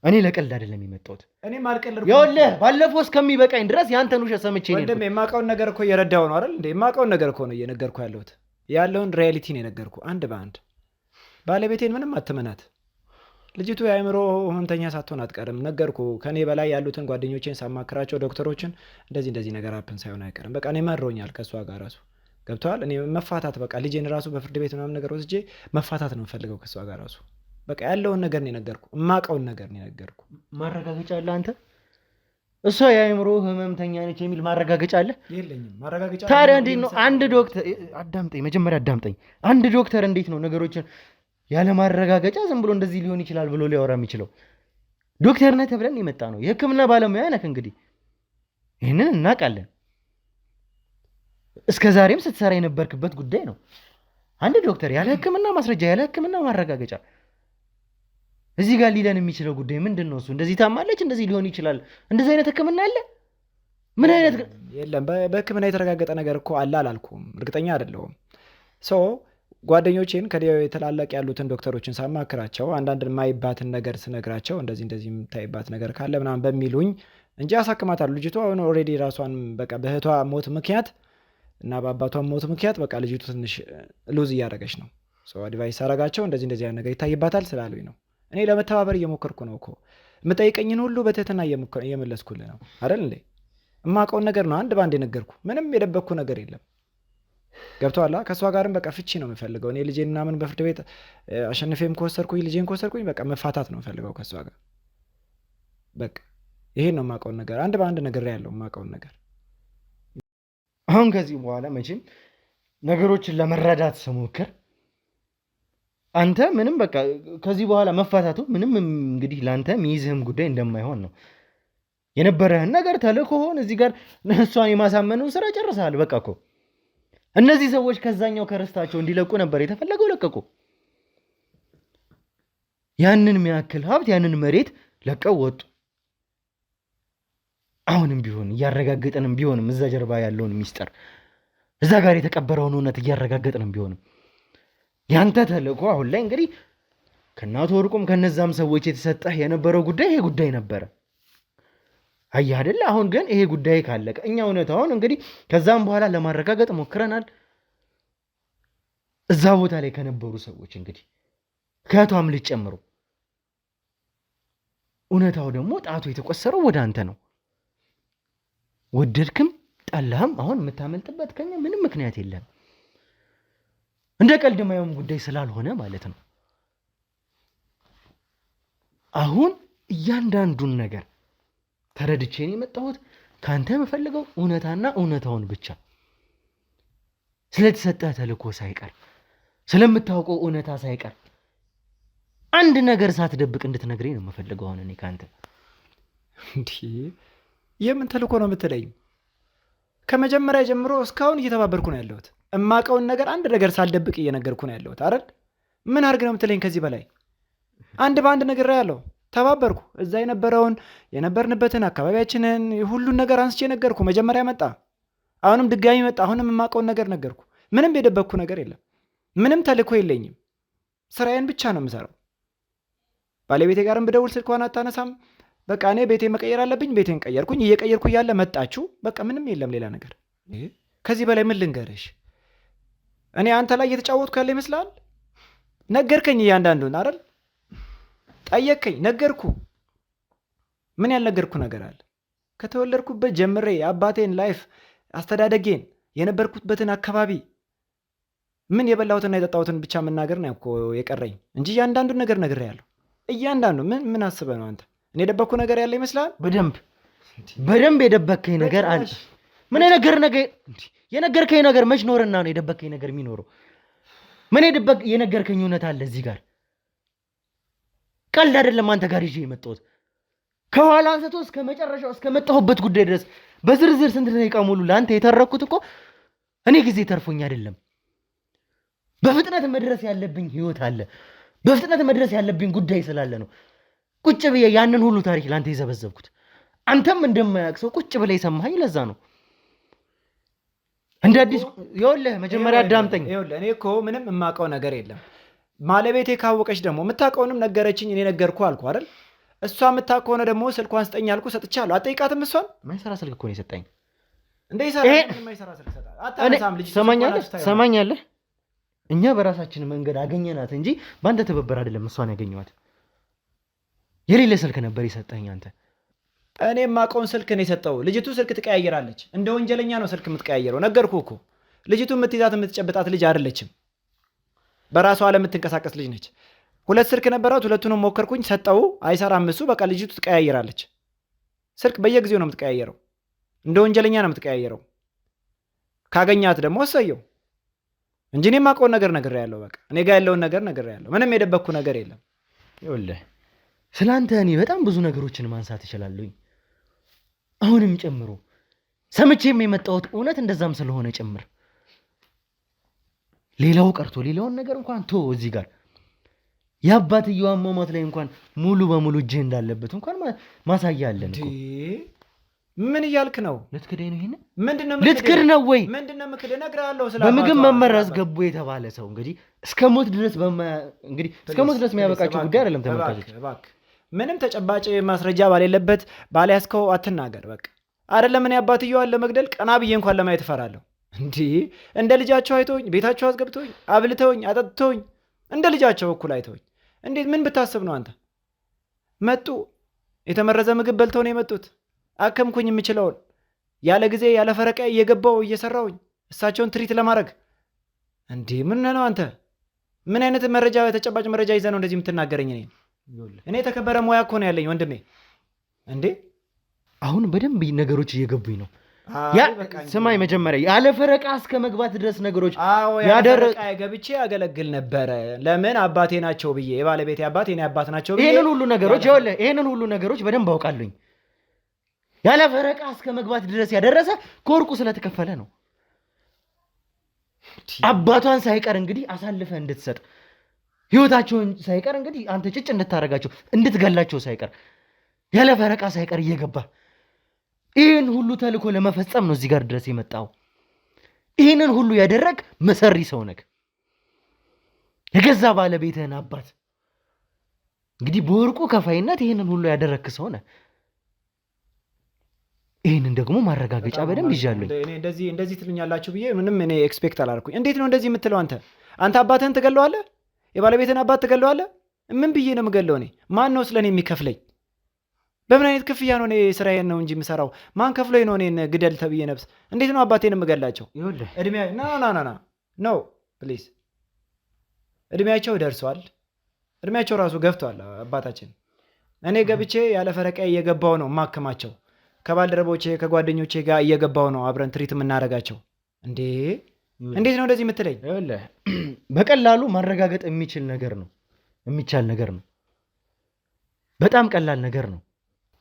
እኔ ለቀልድ አይደለም የመጣሁት። እኔም አልቀልድኩም። ይኸውልህ ባለፈው እስከሚበቃኝ ድረስ ያንተን ውሸት ሰምቼ ነው። ወንድሜ የማውቀውን ነገር እኮ እየረዳሁ ነው አይደል እንዴ? የማውቀውን ነገር እኮ ነው እየነገርኩ ያለሁት። ያለውን ሪያሊቲ ነው የነገርኩ አንድ በአንድ። ባለቤቴን ምንም አትመናት። ልጅቱ የአእምሮ ህመምተኛ ሳትሆን አትቀርም። ነገርኩ። ከኔ በላይ ያሉትን ጓደኞቼን ሳማክራቸው ዶክተሮችን እንደዚህ ነገር አፕን ሳይሆን አይቀርም። በቃ እኔ መሮኛል ከእሷ ጋር ራሱ ገብተዋል። እኔ መፋታት በቃ ልጄን ራሱ በፍርድ ቤት ምናምን ነገር ወስጄ መፋታት ነው የምፈልገው ከእሷ ጋር ራሱ። በቃ ያለውን ነገር ነው የነገርኩ። የማውቀውን ነገር ነው የነገርኩ። ማረጋገጫ አለ አንተ? እሷ የአእምሮ ህመምተኛ ነች የሚል ማረጋገጫ አለ? የለኝም ማረጋገጫ። ታዲያ እንዴት ነው አንድ ዶክተር መጀመሪያ አዳምጠኝ። አንድ ዶክተር እንዴት ነው ነገሮችን ያለ ማረጋገጫ ዝም ብሎ እንደዚህ ሊሆን ይችላል ብሎ ሊያወራ የሚችለው? ዶክተር ነህ ተብለን የመጣ ነው። የህክምና ባለሙያ ነህ። እንግዲህ ይህንን እናውቃለን። እስከ ዛሬም ስትሰራ የነበርክበት ጉዳይ ነው። አንድ ዶክተር ያለ ህክምና ማስረጃ ያለ ህክምና ማረጋገጫ እዚህ ጋር ሊለን የሚችለው ጉዳይ ምንድን ነው? እሱ እንደዚህ ታማለች፣ እንደዚህ ሊሆን ይችላል፣ እንደዚህ አይነት ህክምና አለ? ምን አይነት? የለም በህክምና የተረጋገጠ ነገር እኮ አለ አላልኩም። እርግጠኛ አይደለሁም። ጓደኞቼን ከትላላቅ ያሉትን ዶክተሮችን ሳማክራቸው አንዳንድ የማይባትን ነገር ስነግራቸው እንደዚህ የምታይባት ነገር ካለ ምናምን በሚሉኝ እንጂ አሳክማታሉ። ልጅቷ አሁን ኦልሬዲ ራሷን በቃ በእህቷ ሞት ምክንያት እና በአባቷ ሞት ምክንያት በቃ ልጅቱ ትንሽ ሉዝ እያደረገች ነው። አድቫይስ አረጋቸው እንደዚህ አይነት ነገር ይታይባታል ስላሉኝ ነው። እኔ ለመተባበር እየሞከርኩ ነው እኮ። የምጠይቀኝን ሁሉ በትህትና እየመለስኩልህ ነው አይደል እንዴ? የማውቀውን ነገር ነው አንድ ባንድ የነገርኩ። ምንም የደበቅኩ ነገር የለም። ገብቶሃል? ከእሷ ጋርም በቃ ፍቺ ነው የምፈልገው። እኔ ልጄን ምናምን በፍርድ ቤት አሸንፌም ልጄን ከወሰድኩኝ በቃ መፋታት ነው የምፈልገው ከእሷ ጋር። በቃ ይሄን ነው የማውቀውን ነገር አንድ በአንድ ነገር ያለው የማውቀውን ነገር። አሁን ከዚህ በኋላ መቼም ነገሮችን ለመረዳት ስሞክር አንተ ምንም በቃ ከዚህ በኋላ መፋታቱ ምንም እንግዲህ ለአንተ ሚይዝህም ጉዳይ እንደማይሆን ነው የነበረህን ነገር ተልእኮህን እዚህ ጋር እሷን የማሳመኑን ስራ ጨርሰሃል። በቃ እኮ እነዚህ ሰዎች ከዛኛው ከርስታቸው እንዲለቁ ነበር የተፈለገው፣ ለቀቁ። ያንን የሚያክል ሀብት ያንን መሬት ለቀው ወጡ። አሁንም ቢሆን እያረጋገጥንም ቢሆንም እዛ ጀርባ ያለውን ሚስጥር እዛ ጋር የተቀበረውን እውነት እያረጋገጥንም ቢሆንም ያንተ ተልእኮ አሁን ላይ እንግዲህ ከእናቱ ወርቁም ከነዛም ሰዎች የተሰጠህ የነበረው ጉዳይ ይሄ ጉዳይ ነበረ። አየህ አይደለ? አሁን ግን ይሄ ጉዳይ ካለቀ እኛ እውነታውን እንግዲህ ከዛም በኋላ ለማረጋገጥ ሞክረናል። እዛ ቦታ ላይ ከነበሩ ሰዎች እንግዲህ ከቷም ልጅ ጨምሮ እውነታው ደግሞ ጣቱ የተቆሰረው ወደ አንተ ነው። ወደድክም ጠላህም አሁን የምታመልጥበት ከኛ ምንም ምክንያት የለም። እንደ ቀልድ ማየውም ጉዳይ ስላልሆነ ማለት ነው። አሁን እያንዳንዱን ነገር ተረድቼ ነው የመጣሁት። ካንተ የምፈልገው እውነታና እውነታውን ብቻ፣ ስለተሰጠህ ተልእኮ ሳይቀር ስለምታውቀው እውነታ ሳይቀር አንድ ነገር ሳትደብቅ እንድትነግረኝ ነው የምፈልገው። አሁን እኔ ካንተ እንዴ የምን ተልእኮ ነው የምትለኝ? ከመጀመሪያ ጀምሮ እስካሁን እየተባበርኩ ነው ያለሁት። እማቀውን ነገር አንድ ነገር ሳልደብቅ እየነገርኩ ነው ያለሁት አይደል? ምን አድርግ ነው የምትለኝ? ከዚህ በላይ አንድ በአንድ ነገር ያለው ተባበርኩ። እዛ የነበርንበትን አካባቢያችንን ሁሉን ነገር አንስቼ ነገርኩ። መጀመሪያ መጣ፣ አሁንም ድጋሚ መጣ። አሁንም የማቀውን ነገር ነገርኩ። ምንም የደበቅኩ ነገር የለም። ምንም ተልእኮ የለኝም። ስራዬን ብቻ ነው የምሰራው። ባለቤቴ ጋርም ብደውል ስልኳን አታነሳም። በቃ እኔ ቤቴ መቀየር አለብኝ። ቤቴን ቀየርኩኝ። እየቀየርኩ እያለ መጣችሁ። በቃ ምንም የለም ሌላ ነገር። ከዚህ በላይ ምን ልንገርሽ? እኔ አንተ ላይ እየተጫወትኩ ያለ ይመስላል? ነገርከኝ እያንዳንዱን አይደል? ጠየቅከኝ፣ ነገርኩ። ምን ያልነገርኩ ነገር አለ? ከተወለድኩበት ጀምሬ የአባቴን ላይፍ አስተዳደጌን የነበርኩበትን አካባቢ ምን የበላሁትና የጠጣሁትን ብቻ መናገር ነው እኮ የቀረኝ እንጂ እያንዳንዱን ነገር ነግሬያለሁ። እያንዳንዱ ምን አስበህ ነው አንተ? እኔ የደበቅኩ ነገር ያለ ይመስላል? በደንብ የደበቅከኝ ነገር አለ። ምን የነገርከኝ ነገር መች ኖርና ነው የደበቅከኝ ነገር የሚኖረው? ምን የነገርከኝ እውነት አለ እዚህ ጋር? ቀልድ አይደለም አንተ ጋር ይዤ የመጣሁት። ከኋላ አንስቶ እስከ መጨረሻው እስከ መጣሁበት ጉዳይ ድረስ በዝርዝር ስንት ደቂቃ ሙሉ ለአንተ የተረኩት እኮ እኔ ጊዜ ተርፎኝ አይደለም። በፍጥነት መድረስ ያለብኝ ህይወት አለ። በፍጥነት መድረስ ያለብኝ ጉዳይ ስላለ ነው ቁጭ ብዬ ያንን ሁሉ ታሪክ ለአንተ የዘበዘብኩት። አንተም እንደማያውቅ ሰው ቁጭ ብለህ የሰማኸኝ ለዛ ነው። እንደ አዲስ ይኸውልህ፣ መጀመሪያ አዳምጠኝ። ይኸውልህ እኔ እኮ ምንም የማውቀው ነገር የለም። ባለቤቴ ካወቀች ደግሞ የምታውቀውንም ነገረችኝ። እኔ ነገርኩ አልኩ አይደል? እሷ የምታውቅ ከሆነ ደግሞ ስልኳን ስጠኝ አልኩ፣ ሰጥቻለሁ። አትጠይቃትም? እሷን ማይሰራ ስልክ እኮ ነው የሰጠኝ። እንደ ማይሰራ ስልክ ሰጣት። አታነሳም ልጅ። ሰማኛለህ? እኛ በራሳችን መንገድ አገኘናት እንጂ በአንተ ትብብር አይደለም እሷን ያገኘኋት። የሌለ ስልክ ነበር የሰጠኝ አንተ። እኔ የማውቀውን ስልክ ነው የሰጠው። ልጅቱ ስልክ ትቀያየራለች። እንደ ወንጀለኛ ነው ስልክ የምትቀያየረው። ነገርኩ እኮ። ልጅቱ የምትይዛት የምትጨብጣት ልጅ አይደለችም። በራሷ ለምትንቀሳቀስ ልጅ ነች። 2 ስልክ ነበራት። 2ቱንም ሞከርኩኝ፣ ሰጠው፣ አይሰራም እሱ። በቃ ልጅቱ ትቀያየራለች። ስልክ በየጊዜው ነው የምትቀያየረው። እንደ ወንጀለኛ ነው የምትቀያየረው። ካገኛት ደግሞ ወሰየው እንጂ እኔ የማውቀውን ነገር ነግሬያለሁ። በቃ እኔ ጋር ያለውን ነገር ነግሬያለሁ። ምንም የደበቅኩ ነገር የለም። ይኸውልህ ስላንተ እኔ በጣም ብዙ ነገሮችን ማንሳት እችላለሁኝ፣ አሁንም ጨምሮ ሰምቼም የመጣሁት እውነት እንደዛም ስለሆነ ጭምር። ሌላው ቀርቶ ሌላውን ነገር እንኳን ቶ እዚህ ጋር የአባትየው አሟሟት ላይ እንኳን ሙሉ በሙሉ እጅህ እንዳለበት እንኳን ማሳያ አለን እኮ። ምን እያልክ ነው? ልትክደኝ ነው? ይሄን ምንድነው? ልትክድ ነው ወይ? ምንድነው ምክድ? እነግርሃለሁ። በምግብ መመረዝ ገቡ የተባለ ሰው እንግዲህ እስከ ሞት ድረስ የሚያበቃቸው ጉዳይ አይደለም። ተመልካቾች እባክህ ምንም ተጨባጭ ማስረጃ ባሌለበት ባልያዝከው አትናገር። በቃ አይደለም እኔ አባትየዋን ለመግደል ቀና ብዬ እንኳን ለማየት እፈራለሁ። እንደ ልጃቸው አይተውኝ ቤታቸው አስገብተውኝ አብልተውኝ አጠጥተውኝ እንደ ልጃቸው እኩል አይተውኝ እንዴት ምን ብታስብ ነው አንተ? መጡ፣ የተመረዘ ምግብ በልተው ነው የመጡት። አከምኩኝ የምችለውን ያለ ጊዜ ያለ ፈረቃ እየገባው እየሰራውኝ እሳቸውን ትሪት ለማድረግ ምን ነው አንተ? ምን አይነት መረጃ የተጨባጭ መረጃ ይዘህ ነው እንደዚህ የምትናገረኝ? እኔ የተከበረ ሙያ እኮ ነው ያለኝ ወንድሜ። አሁን በደንብ ነገሮች እየገቡኝ ነው። ስማኝ፣ መጀመሪያ ያለ ፈረቃ እስከ መግባት ድረስ ነገሮች ያደረቀ ገብቼ ያገለግል ነበረ። ለምን አባቴ ናቸው ብዬ፣ የባለቤቴ አባት የኔ አባት ናቸው ብዬ ይሄንን ሁሉ ነገሮች በደንብ አውቃለሁኝ። ያለ ፈረቃ እስከ መግባት ድረስ ያደረሰ ከወርቁ ስለተከፈለ ነው። አባቷን ሳይቀር እንግዲህ አሳልፈ እንድትሰጥ፣ ህይወታቸውን ሳይቀር እንግዲህ አንተ ጭጭ እንድታረጋቸው፣ እንድትገላቸው ሳይቀር ያለ ፈረቃ ሳይቀር እየገባ ይህን ሁሉ ተልእኮ ለመፈጸም ነው እዚህ ጋር ድረስ የመጣው። ይህንን ሁሉ ያደረግ መሰሪ ሰው ነህ። የገዛ ባለቤትህን አባት እንግዲህ በወርቁ ከፋይነት ይህንን ሁሉ ያደረግክ ሰው ነህ። ይህንን ደግሞ ማረጋገጫ በደንብ ይዣለሁ። እንደዚህ ትሉኛላችሁ ብዬ ምንም እኔ ኤክስፔክት አላደረኩኝ። እንዴት ነው እንደዚህ የምትለው አንተ? አንተ አባትህን ትገለዋለህ? የባለቤትህን አባት ትገለዋለህ? ምን ብዬ ነው የምገለው? እኔ ማን ነው ስለኔ የሚከፍለኝ? በምን አይነት ክፍያ ነው? እኔ ስራዬን ነው እንጂ የምሰራው። ማን ከፍሎኝ ነው እኔን ግደል ተብዬ ነብስ? እንዴት ነው አባቴን የምገላቸው? ኖ ፕሊዝ፣ እድሜያቸው ደርሷል። እድሜያቸው ራሱ ገፍቷል አባታችን። እኔ ገብቼ ያለ ፈረቃ እየገባው ነው ማከማቸው። ከባልደረቦቼ ከጓደኞቼ ጋር እየገባው ነው አብረን ትሪት የምናደርጋቸው። እንዴት ነው እንደዚህ የምትለኝ? በቀላሉ ማረጋገጥ የሚቻል ነገር ነው። በጣም ቀላል ነገር ነው።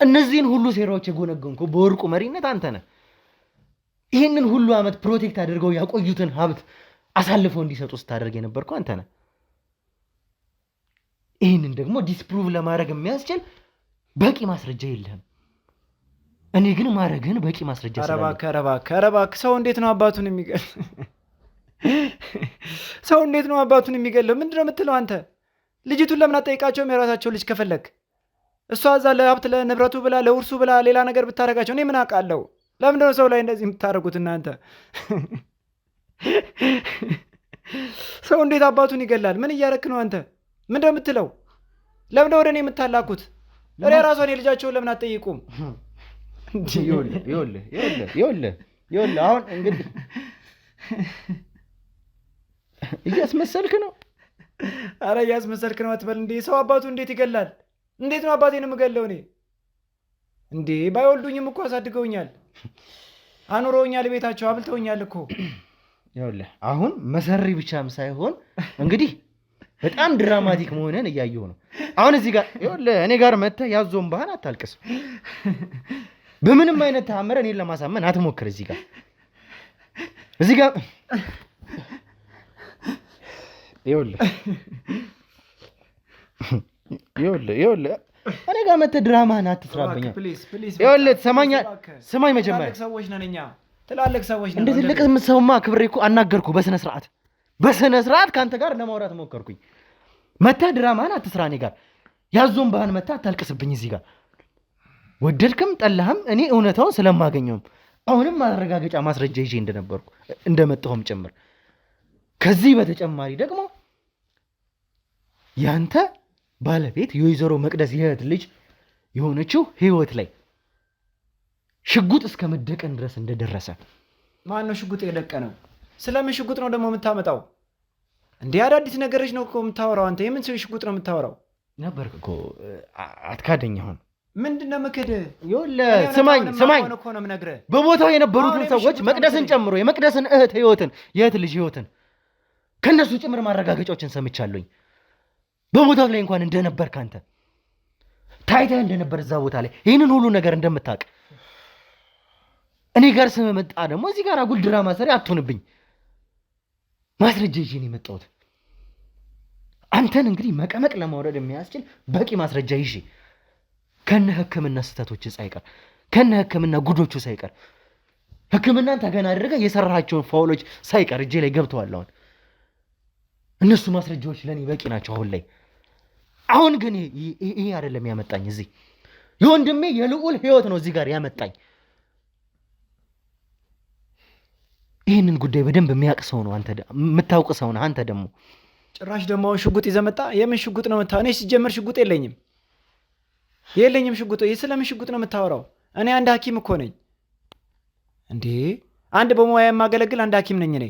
እነዚህን ሁሉ ሴራዎች የጎነጎንከው በወርቁ መሪነት አንተ ነህ። ይህንን ሁሉ ዓመት ፕሮቴክት አድርገው ያቆዩትን ሀብት አሳልፈው እንዲሰጡ ስታደርግ የነበርከው አንተ ነህ። ይህንን ደግሞ ዲስፕሩቭ ለማድረግ የሚያስችል በቂ ማስረጃ የለህም። እኔ ግን ማድረግህን በቂ ማስረጃ ስላለኝ። ኧረ እባክህ ሰው እንዴት ነው አባቱን የሚገል? ሰው እንዴት ነው አባቱን የሚገለው? ምንድን ነው የምትለው አንተ? ልጅቱን ለምን አትጠይቃቸውም? የራሳቸው ልጅ ከፈለግ እሷ እዛ ለሀብት ለንብረቱ ብላ ለውርሱ ብላ ሌላ ነገር ብታደርጋቸው እኔ ምን አውቃለሁ? ለምንድን ነው ሰው ላይ እንደዚህ የምታደርጉት እናንተ? ሰው እንዴት አባቱን ይገላል? ምን እያረክ ነው አንተ? ምንድን ነው የምትለው? ለምን ወደ እኔ የምታላኩት? እኔ ራሷን የልጃቸውን ለምን አትጠይቁም? ይኸውልህ አሁን እንግዲህ እያስመሰልክ ነው። አረ እያስመሰልክ ነው አትበል እንዴ። ሰው አባቱ እንዴት ይገላል? እንዴት ነው አባቴን የምገለው እኔ? እንዴ ባይወልዱኝም እኮ አሳድገውኛል፣ አኑረውኛል፣ ቤታቸው አብልተውኛል እኮ። ይኸውልህ አሁን መሰሪ ብቻም ሳይሆን እንግዲህ በጣም ድራማቲክ መሆንን እያየሁ ነው። አሁን እዚህ ጋር ይኸውልህ እኔ ጋር መተህ ያዞን ባህን አታልቅስ። በምንም አይነት ተአምረ እኔን ለማሳመን አትሞክር። እዚህ ጋር ይኸውልህ እኔ ጋር መተህ ድራማህን አትስራብኝ። ይኸውልህ ስማኝ መጀመሪያ ሰዎች ነን እኛ፣ ትላልቅ ሰዎች ነን። እንደ ትልቅ ሰውማ ክብሬ እኮ አናገርኩ በስነ ስርዓት ከአንተ ጋር ለማውራት ሞከርኩኝ። መተህ ድራማህን አትስራ። እኔ ጋር ያዞን ባህን መተህ አታልቅስብኝ። እዚህ ጋር ወደድክም ጠላህም እኔ እውነታውን ስለማገኘውም አሁንም ማረጋገጫ ማስረጃ ይዤ እንደመጣሁም ጭምር። ከዚህ በተጨማሪ ደግሞ ያንተ ባለቤት የወይዘሮ መቅደስ የእህት ልጅ የሆነችው ህይወት ላይ ሽጉጥ እስከ መደቀን ድረስ እንደደረሰ። ማን ነው ሽጉጥ የደቀነው? ስለምን ሽጉጥ ነው ደግሞ የምታመጣው? እንዲህ አዳዲስ ነገሮች ነው እኮ የምታወራው አንተ። የምን ሽጉጥ ነው የምታወራው? ነበርክ እኮ አትካደኝ። አሁን ምንድን ነው ምክድ? ስማኝ እኮ ነው የምነግርህ። በቦታው የነበሩትን ሰዎች መቅደስን ጨምሮ የመቅደስን እህት የእህት ልጅ ህይወትን ከእነሱ ጭምር ማረጋገጫዎችን ሰምቻለሁኝ። በቦታው ላይ እንኳን እንደነበርክ አንተ ታይተህ እንደነበር እዛ ቦታ ላይ ይህንን ሁሉ ነገር እንደምታውቅ እኔ ጋር ስመጣ ደግሞ እዚህ ጋር አጉል ድራማ ሰሪ አትሆንብኝ። ማስረጃ ይዤ ነው የመጣሁት። አንተን እንግዲህ መቀመቅ ለማውረድ የሚያስችል በቂ ማስረጃ ይዤ ከነ ህክምና ስህተቶች ሳይቀር ከነ ህክምና ጉዶቹ ሳይቀር ህክምናን ተገና አድርገህ የሰራሃቸውን ፋውሎች ሳይቀር እጄ ላይ ገብተዋል። አሁን እነሱ ማስረጃዎች ለእኔ በቂ ናቸው አሁን ላይ። አሁን ግን ይሄ አይደለም ያመጣኝ። እዚህ የወንድሜ የልዑል ህይወት ነው እዚህ ጋር ያመጣኝ። ይህንን ጉዳይ በደንብ የሚያውቅ ሰው ነው አንተ፣ የምታውቅ ሰው ነው አንተ። ደግሞ ጭራሽ ደግሞ ሽጉጥ ይዘህ መጣ። የምን ሽጉጥ ነው የምታወራው? እኔ ሲጀመር ሽጉጥ የለኝም ሽጉጥ። ስለምን ሽጉጥ ነው የምታወራው? እኔ አንድ ሐኪም እኮ ነኝ እንዴ! አንድ በሙያ የማገለግል አንድ ሐኪም ነኝ እኔ።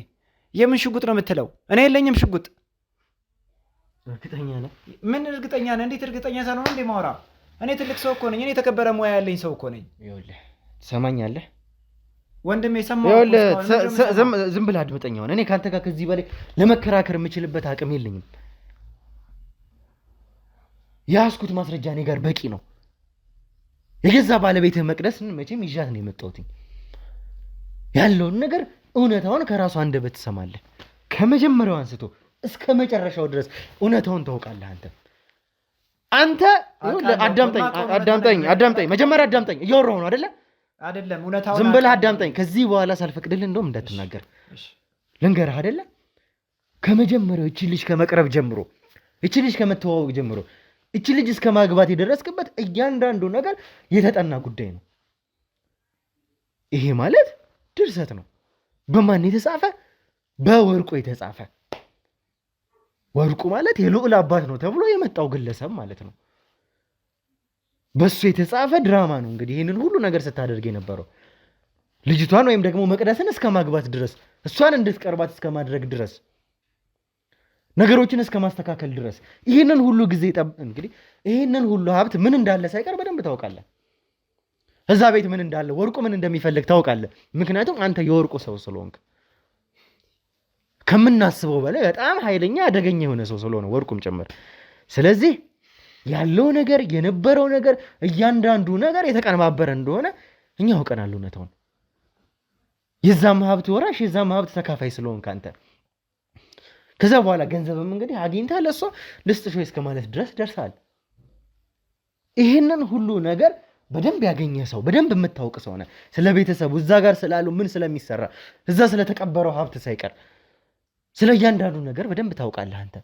የምን ሽጉጥ ነው የምትለው? እኔ የለኝም ሽጉጥ። እርግጠኛ ነህ? ምን እርግጠኛ ነህ? እንዴት እርግጠኛ ሳልሆን እንዴ ማውራ? እኔ ትልቅ ሰው እኮ ነኝ። እኔ የተከበረ ሙያ ያለኝ ሰው እኮ ነኝ። ይኸውልህ ትሰማኛለህ ወንድሜ? ዝም ብለህ አድምጠኝ። እኔ ከአንተ ጋር ከዚህ በላይ ለመከራከር የምችልበት አቅም የለኝም። የያዝኩት ማስረጃ እኔ ጋር በቂ ነው። የገዛ ባለቤትህ መቅደስን መቼም ይዣት ነው የመጣሁት። ያለውን ነገር እውነታውን ከራሱ አንደበት ትሰማለህ። ከመጀመሪያው አንስቶ እስከ መጨረሻው ድረስ እውነታውን ታውቃለህ። አንተ አዳምጠኝ፣ መጀመሪያ አዳምጠኝ። እያወራሁ ነው አይደለም? ዝም ብለህ አዳምጠኝ። ከዚህ በኋላ ሳልፈቅድልህ እንደውም እንዳትናገር ልንገርህ አይደለም? ከመጀመሪያው እቺ ልጅ ከመቅረብ ጀምሮ፣ እቺ ልጅ ከመተዋወቅ ጀምሮ፣ እቺ ልጅ እስከ ማግባት የደረስክበት እያንዳንዱ ነገር የተጠና ጉዳይ ነው። ይሄ ማለት ድርሰት ነው። በማን የተጻፈ? በወርቁ የተጻፈ። ወርቁ ማለት የልዑል አባት ነው ተብሎ የመጣው ግለሰብ ማለት ነው። በሱ የተጻፈ ድራማ ነው። እንግዲህ ይህንን ሁሉ ነገር ስታደርግ የነበረው ልጅቷን ወይም ደግሞ መቅደስን እስከ ማግባት ድረስ፣ እሷን እንድትቀርባት እስከ ማድረግ ድረስ፣ ነገሮችን እስከ ማስተካከል ድረስ ይህንን ሁሉ ጊዜ እንግዲህ ይህንን ሁሉ ሀብት ምን እንዳለ ሳይቀር በደንብ ታውቃለህ። እዛ ቤት ምን እንዳለ ወርቁ ምን እንደሚፈልግ ታውቃለህ። ምክንያቱም አንተ የወርቁ ሰው ስለሆንክ ከምናስበው በላይ በጣም ኃይለኛ አደገኛ የሆነ ሰው ስለሆነ ወርቁም ጭምር። ስለዚህ ያለው ነገር የነበረው ነገር እያንዳንዱ ነገር የተቀነባበረ እንደሆነ እኛ አውቀናል እውነታውን። የዛም ሀብት ወራሽ የዛም ሀብት ተካፋይ ስለሆንክ አንተ ከዛ በኋላ ገንዘብም እንግዲህ አግኝታ ለሷ ልስጥሽ እስከ ማለት ድረስ ደርሳል። ይህንን ሁሉ ነገር በደንብ ያገኘ ሰው በደንብ የምታውቅ ሰው ነህ። ስለ ቤተሰቡ እዛ ጋር ስላሉ ምን ስለሚሰራ እዛ ስለተቀበረው ሀብት ሳይቀር ስለ እያንዳንዱ ነገር በደንብ ታውቃለህ አንተ።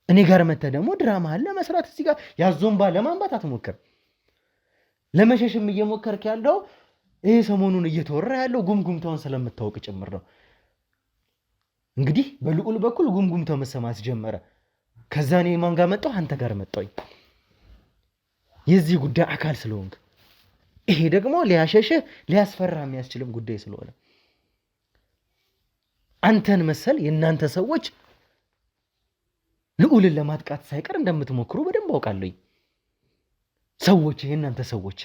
እኔ ጋር መተህ ደግሞ ድራማ አለ መስራት እዚህ ጋር ያዞንባ ለማንባት አትሞክር። ለመሸሽም እየሞከርክ ያለው ይሄ ሰሞኑን እየተወራ ያለው ጉምጉምታውን ስለምታውቅ ጭምር ነው። እንግዲህ በልዑል በኩል ጉምጉምታው መሰማት ጀመረ። ከዛ እኔ ማን ጋር መጣሁ? አንተ ጋር መጣሁኝ የዚህ ጉዳይ አካል ስለሆንክ። ይሄ ደግሞ ሊያሸሽህ ሊያስፈራ የሚያስችልም ጉዳይ ስለሆነ አንተን መሰል የእናንተ ሰዎች ልዑልን ለማጥቃት ሳይቀር እንደምትሞክሩ በደንብ አውቃለሁ። ሰዎች የእናንተ ሰዎች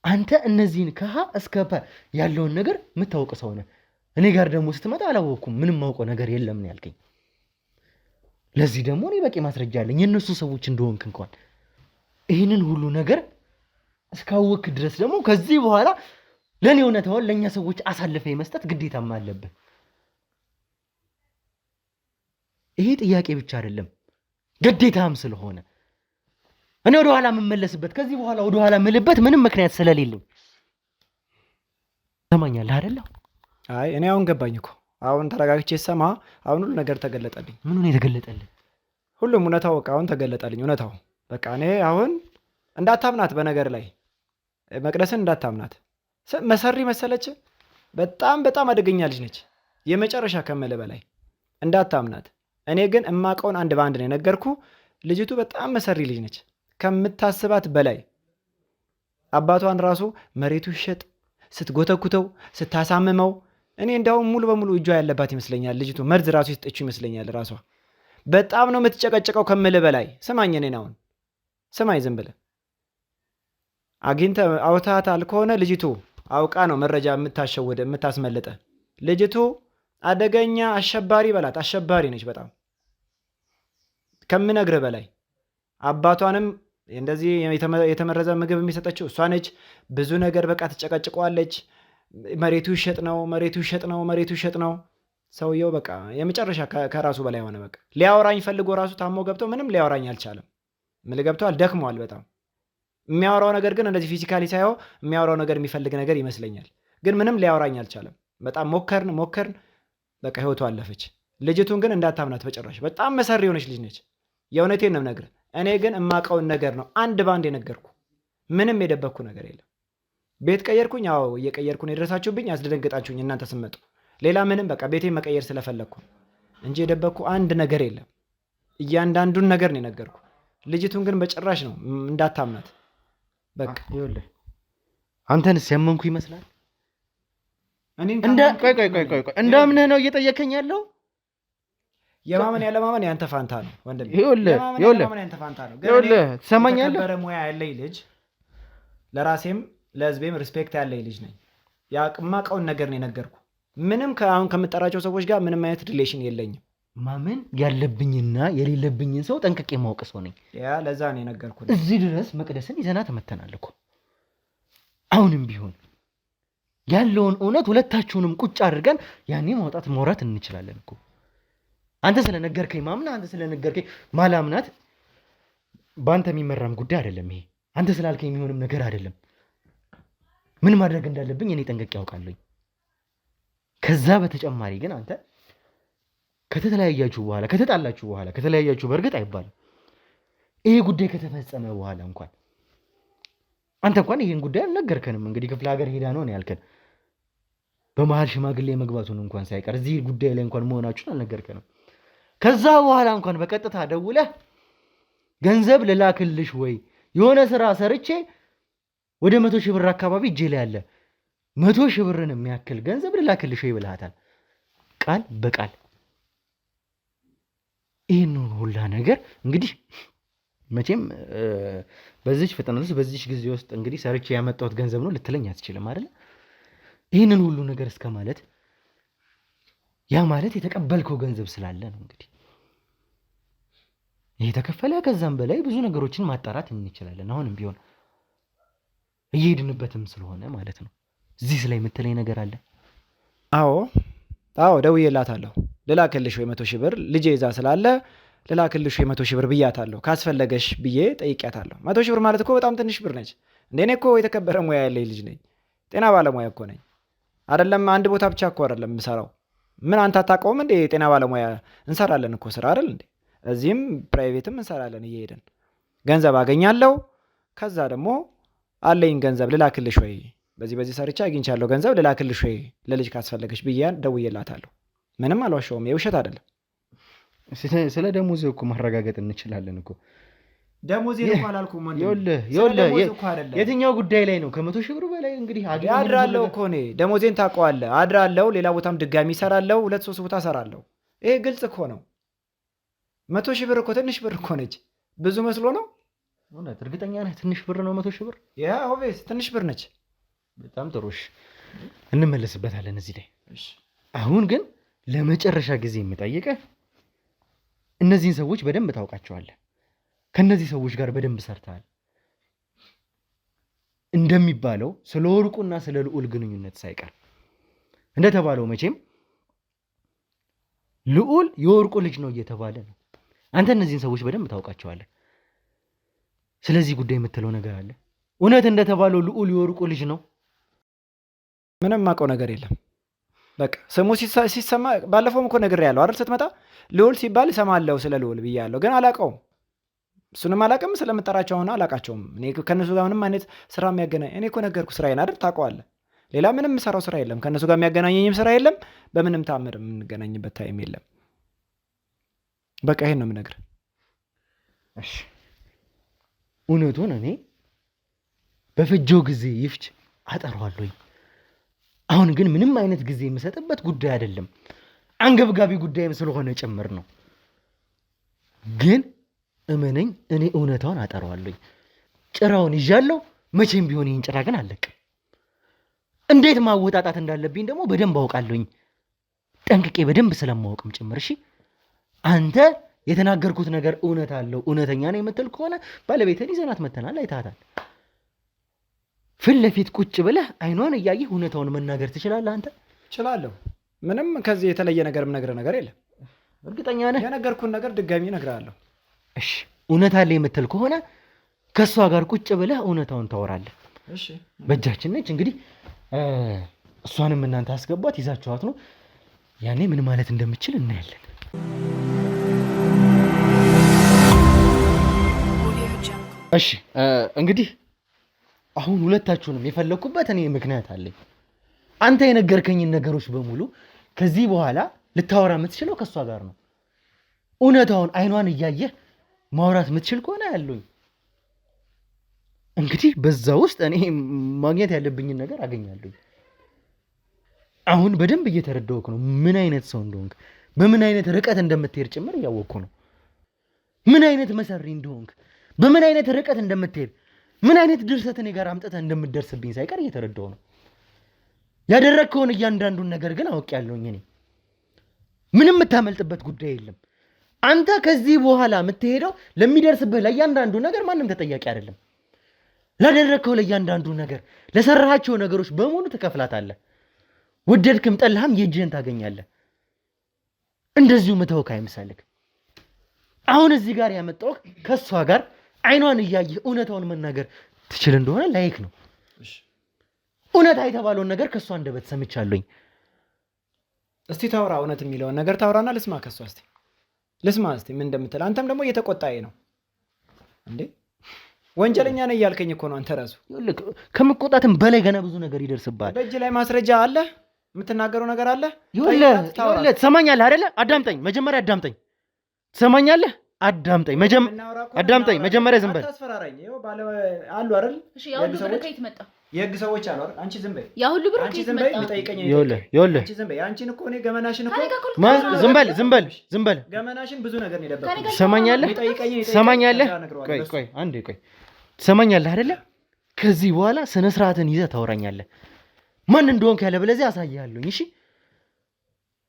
አንተ እነዚህን ከሀ እስከ ፐ ያለውን ነገር የምታውቅ ሰው ነህ። እኔ ጋር ደግሞ ስትመጣ አላወቅኩም፣ ምንም ማውቀው ነገር የለም ነው ያልከኝ። ለዚህ ደግሞ እኔ በቂ ማስረጃ አለኝ የእነሱ ሰዎች እንደሆንክ እንኳን። ይህንን ሁሉ ነገር እስካወክ ድረስ ደግሞ ከዚህ በኋላ ለእኔ እውነታውን ለእኛ ሰዎች አሳልፈ መስጠት ግዴታም አለብህ። ይሄ ጥያቄ ብቻ አይደለም ግዴታም ስለሆነ እኔ ወደኋላ የምመለስበት ከዚህ በኋላ ወደኋላ የምልበት ምንም ምክንያት ስለሌለኝ ሰማኛለህ አይደለ? አይ እኔ አሁን ገባኝ እኮ አሁን ተረጋግቼ ሰማ። አሁን ሁሉ ነገር ተገለጠልኝ። ምኑ ነው የተገለጠልኝ? ሁሉም እውነታው በቃ አሁን ተገለጠልኝ። እውነታው በቃ እኔ አሁን እንዳታምናት፣ በነገር ላይ መቅደስን እንዳታምናት። መሰሪ መሰለች። በጣም በጣም አደገኛ ልጅ ነች፣ የመጨረሻ ከምልህ በላይ እንዳታምናት። እኔ ግን እማቀውን አንድ በአንድ ነው የነገርኩ። ልጅቱ በጣም መሰሪ ልጅ ነች ከምታስባት በላይ። አባቷን ራሱ መሬቱ ይሸጥ ስትጎተኩተው ስታሳምመው እኔ እንዳውም ሙሉ በሙሉ እጇ ያለባት ይመስለኛል። ልጅቱ መርዝ ራሱ ይስጠችው ይመስለኛል። ራሷ በጣም ነው የምትጨቀጨቀው ከምልህ በላይ። ስማኝ፣ እኔን አሁን ስማኝ፣ ዝም ብለህ አግኝተህ አውታታል ከሆነ ልጅቱ አውቃ ነው መረጃ የምታሸወደ የምታስመልጠ። ልጅቱ አደገኛ አሸባሪ በላት፣ አሸባሪ ነች በጣም ከምነግርህ በላይ። አባቷንም እንደዚህ የተመረዘ ምግብ የሚሰጠችው እሷ ነች። ብዙ ነገር በቃ ትጨቀጭቀዋለች። መሬቱ ይሸጥ ነው፣ መሬቱ ይሸጥ ነው፣ መሬቱ ይሸጥ ነው። ሰውየው በቃ የመጨረሻ ከራሱ በላይ ሆነ። በቃ ሊያወራኝ ፈልጎ ራሱ ታሞ ገብቶ ምንም ሊያወራኝ አልቻለም። ምን ገብቷል፣ ደክሟል በጣም። የሚያወራው ነገር ግን እንደዚህ ፊዚካሊ ሳይሆን የሚያወራው ነገር የሚፈልግ ነገር ይመስለኛል። ግን ምንም ሊያወራኝ አልቻለም። በጣም ሞከርን፣ በቃ ህይወቱ አለፈች። ልጅቱን ግን እንዳታምናት በጭራሽ። በጣም መሰሪ የሆነች ልጅ ነች። የእውነቴን ነው የምነግርህ። እኔ ግን እማቀውን ነገር ነው አንድ ባንድ የነገርኩ። ምንም የደበቅኩ ነገር የለም። ቤት ቀየርኩኝ፣ አዎ እየቀየርኩ ነው የደረሳችሁብኝ፣ ያስደነግጣችሁኝ እናንተ ስመጡ። ሌላ ምንም በቃ ቤቴን መቀየር ስለፈለግኩ እንጂ የደበቅኩ አንድ ነገር የለም። እያንዳንዱን ነገር ነው የነገርኩ። ልጅቱን ግን በጭራሽ ነው እንዳታምናት። በቃ ይኸውልህ አንተንስ ያመንኩ ይመስላል። ቆይ እንዳምነህ ነው እየጠየከኝ ያለው? የማመን ያለማመን ያንተ ፋንታ ነው ወንድሜ። ይኸውልህ ትሰማኛለህ? የተከበረ ሙያ ያለኝ ልጅ፣ ለራሴም ለህዝቤም ሪስፔክት ያለኝ ልጅ ነኝ። የማውቀውን ነገር ነው የነገርኩ። ምንም አሁን ከምጠራቸው ሰዎች ጋር ምንም አይነት ሪሌሽን የለኝም። ማመን ያለብኝና የሌለብኝን ሰው ጠንቅቄ የማውቅ ሰው ነኝ። ያ ለዛ ነው የነገርኩ። እዚህ ድረስ መቅደስን ይዘና ተመተናል እኮ። አሁንም ቢሆን ያለውን እውነት ሁለታችሁንም ቁጭ አድርገን ያኔ ማውጣት መውራት እንችላለን እኮ። አንተ ስለነገርከኝ ማምና፣ አንተ ስለነገርከኝ ማላምናት በአንተ የሚመራም ጉዳይ አይደለም ይሄ። አንተ ስላልከኝ የሚሆንም ነገር አይደለም። ምን ማድረግ እንዳለብኝ እኔ ጠንቅቄ ያውቃለኝ። ከዛ በተጨማሪ ግን አንተ ከተለያያችሁ በኋላ ከተጣላችሁ በኋላ ከተለያያችሁ በእርግጥ አይባልም፣ ይሄ ጉዳይ ከተፈጸመ በኋላ እንኳን አንተ እንኳን ይሄን ጉዳይ አልነገርከንም። እንግዲህ ክፍለ ሀገር ሄዳ ነው ያልከን። በመሀል ሽማግሌ መግባቱን እንኳን ሳይቀር እዚህ ጉዳይ ላይ እንኳን መሆናችሁን አልነገርከንም። ከዛ በኋላ እንኳን በቀጥታ ደውለህ ገንዘብ ልላክልሽ ወይ የሆነ ስራ ሰርቼ ወደ 100 ሺህ ብር አካባቢ እጄ ላይ ያለ 100 ሺህ ብርን የሚያክል ገንዘብ ልላክልሽ ወይ ብለሃታል፣ ቃል በቃል። ይህንን ሁላ ነገር እንግዲህ መቼም በዚች ፍጥነት ውስጥ በዚች ጊዜ ውስጥ እንግዲህ ሰርቼ ያመጣሁት ገንዘብ ነው ልትለኝ አትችልም አይደል? ይህንን ሁሉ ነገር እስከ ማለት ያ ማለት የተቀበልከው ገንዘብ ስላለ ነው። እንግዲህ ይሄ ተከፈለ፣ ከዛም በላይ ብዙ ነገሮችን ማጣራት እንችላለን። አሁንም ቢሆን እየሄድንበትም ስለሆነ ማለት ነው። እዚህ ላይ የምትለኝ ነገር አለ? አዎ ደውዬላታለሁ። ልላክልሽ ወይ 100 ሺህ ብር ልጄ ይዛ ስላለ ልላክልሽ ወይ 100 ሺህ ብር ብያታለሁ። ካስፈለገሽ ብዬ ጠይቄያታለሁ። 100 ሺህ ብር ማለት እኮ በጣም ትንሽ ብር ነች። እኔ እኮ የተከበረ ሙያ ያለኝ ልጅ ነኝ። ጤና ባለሙያ እኮ ነኝ። አይደለም አንድ ቦታ ብቻ እኮ አይደለም የምሰራው። ምን አንተ አታውቀውም እንዴ? ጤና ባለሙያ እንሰራለን እኮ ስራ አይደል እንዴ? እዚህም ፕራይቬትም እንሰራለን እየሄድን ገንዘብ አገኛለሁ። ከዛ ደግሞ አለኝ ገንዘብ ልላክልሽ ወይ በዚህ ሰርቻ አግኝቻለሁ ገንዘብ ልላክልሽ ወይ ለልጅ ካስፈለገሽ ብዬ ደውዬላታለሁ። ምንም አልዋሸውም፣ የውሸት አይደለም። ስለ ደሞዝ እኮ ማረጋገጥ እንችላለን እኮ። ደሞዝ እኮ አላልኩም ወንድም። የትኛው ጉዳይ ላይ ነው ከ100 ሺህ ብር በላይ እንግዲህ አድራለሁ እኮ እኔ። ደሞዜን ታውቀዋለህ። አድራለሁ፣ ሌላ ቦታም ድጋሚ እሰራለሁ፣ 2-3 ቦታ እሰራለሁ። ይሄ ግልጽ እኮ ነው። 100 ሺህ ብር እኮ ትንሽ ብር እኮ ነች። ብዙ መስሎ ነው? እውነት እርግጠኛ ነህ ትንሽ ብር ነው 100 ሺህ ብር? ያ ኦቤስ ትንሽ ብር ነች። በጣም ጥሩ። እሺ እንመለስበታለን እዚህ ላይ። አሁን ግን ለመጨረሻ ጊዜ የምጠይቀህ እነዚህን ሰዎች በደንብ ታውቃቸዋለህ። ከነዚህ ሰዎች ጋር በደንብ ሰርተሃል። እንደሚባለው ስለ ወርቁና ስለ ልዑል ግንኙነት ሳይቀር እንደተባለው መቼም ልዑል የወርቁ ልጅ ነው እየተባለ ነው። አንተ እነዚህን ሰዎች በደንብ ታውቃቸዋለህ። ስለዚህ ጉዳይ የምትለው ነገር አለ? እውነት እንደተባለው ልዑል የወርቁ ልጅ ነው? ምንም ማውቀው ነገር የለም። በቃ ስሙ ሲሰማ ባለፈውም እኮ ነግሬያለሁ አይደል? ስትመጣ ልዑል ሲባል እሰማለሁ ስለ ልዑል ብያለሁ፣ ግን አላውቀውም። እሱንም አላውቅም። ስለምጠራቸው ሆነ አላውቃቸውም። እኔ ከእነሱ ጋር ምንም አይነት ስራ የሚያገናኝ እኔ እኮ ነገርኩህ፣ ስራዬን አይደል? ታውቀዋለህ። ሌላ ምንም የምሰራው ስራ የለም። ከእነሱ ጋር የሚያገናኘኝም ስራ የለም። በምንም ታምር የምንገናኝበት ታይም የለም። በቃ ይሄን ነው የምነግርህ። እሺ እውነቱን እኔ በፈጀው ጊዜ ይፍች አጠሯለሁኝ። አሁን ግን ምንም አይነት ጊዜ የምሰጥበት ጉዳይ አይደለም፣ አንገብጋቢ ጉዳይም ስለሆነ ጭምር ነው። ግን እመነኝ እኔ እውነታውን አጠሯለሁኝ። ጭራውን ይዣለሁ። መቼም ቢሆን ይህን ጭራ ግን አለቅም። እንዴት ማወጣጣት እንዳለብኝ ደግሞ በደንብ አውቃለሁኝ፣ ጠንቅቄ በደንብ ስለማወቅም ጭምር። እሺ አንተ የተናገርኩት ነገር እውነት አለው እውነተኛ ነው የምትል ከሆነ ባለቤትህን ይዘናት መተናል፣ አይታታል። ፊት ለፊት ቁጭ ብለህ አይኗን እያየህ እውነታውን መናገር ትችላለህ። አንተ እችላለሁ። ምንም ከዚህ የተለየ ነገር የምነግርህ ነገር የለም። እርግጠኛ ነህ? የነገርኩህን ነገር ድጋሚ እነግርሃለሁ። እሺ እውነት አለ የምትል ከሆነ ከእሷ ጋር ቁጭ ብለህ እውነታውን ታወራለህ። እሺ በእጃችን ነች እንግዲህ። እሷንም እናንተ አስገቧት፣ ይዛችኋት ነው። ያኔ ምን ማለት እንደምችል እናያለን። እሺ እንግዲህ አሁን ሁለታችሁንም የፈለኩበት እኔ ምክንያት አለኝ። አንተ የነገርከኝን ነገሮች በሙሉ ከዚህ በኋላ ልታወራ የምትችለው ከእሷ ጋር ነው። እውነታውን አይኗን እያየህ ማውራት የምትችል ከሆነ ያለኝ እንግዲህ በዛ ውስጥ እኔ ማግኘት ያለብኝን ነገር አገኛለሁ። አሁን በደንብ እየተረዳሁህ ነው፣ ምን አይነት ሰው እንደሆንክ፣ በምን አይነት ርቀት እንደምትሄድ ጭምር እያወቅኩ ነው። ምን አይነት መሰሪ እንደሆንክ፣ በምን አይነት ርቀት እንደምትሄድ፣ ምን አይነት ድርሰት እኔ ጋር አምጥተህ እንደምትደርስብኝ ሳይቀር እየተረዳሁ ነው። ያደረግከውን እያንዳንዱን ነገር ግን አውቄያለሁኝ። እኔ ምንም የምታመልጥበት ጉዳይ የለም። አንተ ከዚህ በኋላ የምትሄደው ለሚደርስብህ ለእያንዳንዱ ነገር ማንም ተጠያቂ አይደለም። ላደረግከው ለእያንዳንዱ ነገር፣ ለሰራሃቸው ነገሮች በሙሉ ትከፍላታለህ። ወደድክም ጠላህም የእጅህን ታገኛለህ። እንደዚሁ ምተውክ አይምሰልክ። አሁን እዚህ ጋር ያመጣሁህ ከእሷ ጋር አይኗን እያየህ እውነታውን መናገር ትችል እንደሆነ ላይክ ነው። እውነታ የተባለውን ነገር ከእሷ አንደበት ሰምቻለሁኝ። እስቲ ታውራ፣ እውነት የሚለውን ነገር ታውራና ልስማ ከእሷ። እስቲ ልስማ እስቲ ምን እንደምትል። አንተም ደግሞ እየተቆጣኝ ነው እንዴ? ወንጀለኛ ነህ እያልከኝ እኮ ነው አንተ ራሱ። ከመቆጣትም በላይ ገና ብዙ ነገር ይደርስብሃል። በእጅ ላይ ማስረጃ አለ፣ የምትናገረው ነገር አለ። ይኸውልህ ትሰማኛለህ አይደለ? አዳምጠኝ፣ መጀመሪያ አዳምጠኝ። ትሰማኛለህ? አዳምጠኝ መጀመሪያ ዝም በል። አታስፈራራኝ። ይኸው ባለ አሉ አይደል? እሺ ያው ብር ከየት መጣ? የህግ ሰዎች አሉ አይደል? አንቺ ዝም በይ። ያ ሁሉ ብር አንቺ ዝም በይ። ልጠይቀኝ ይኸውልህ አንቺ ዝም በይ። አንቺን እኮ እኔ ገመናሽን እኮ ዝም በል ገመናሽን ብዙ ነገር ነው የደበቅኩት። ትሰማኛለህ? ቆይ አንዴ ቆይ ትሰማኛለህ አይደለ? ከዚህ በኋላ ስነ ስርዓትን ይዘህ ታወራኛለህ። ማን እንደሆንክ ያለበለዚያ አሳይሃለሁኝ። እሺ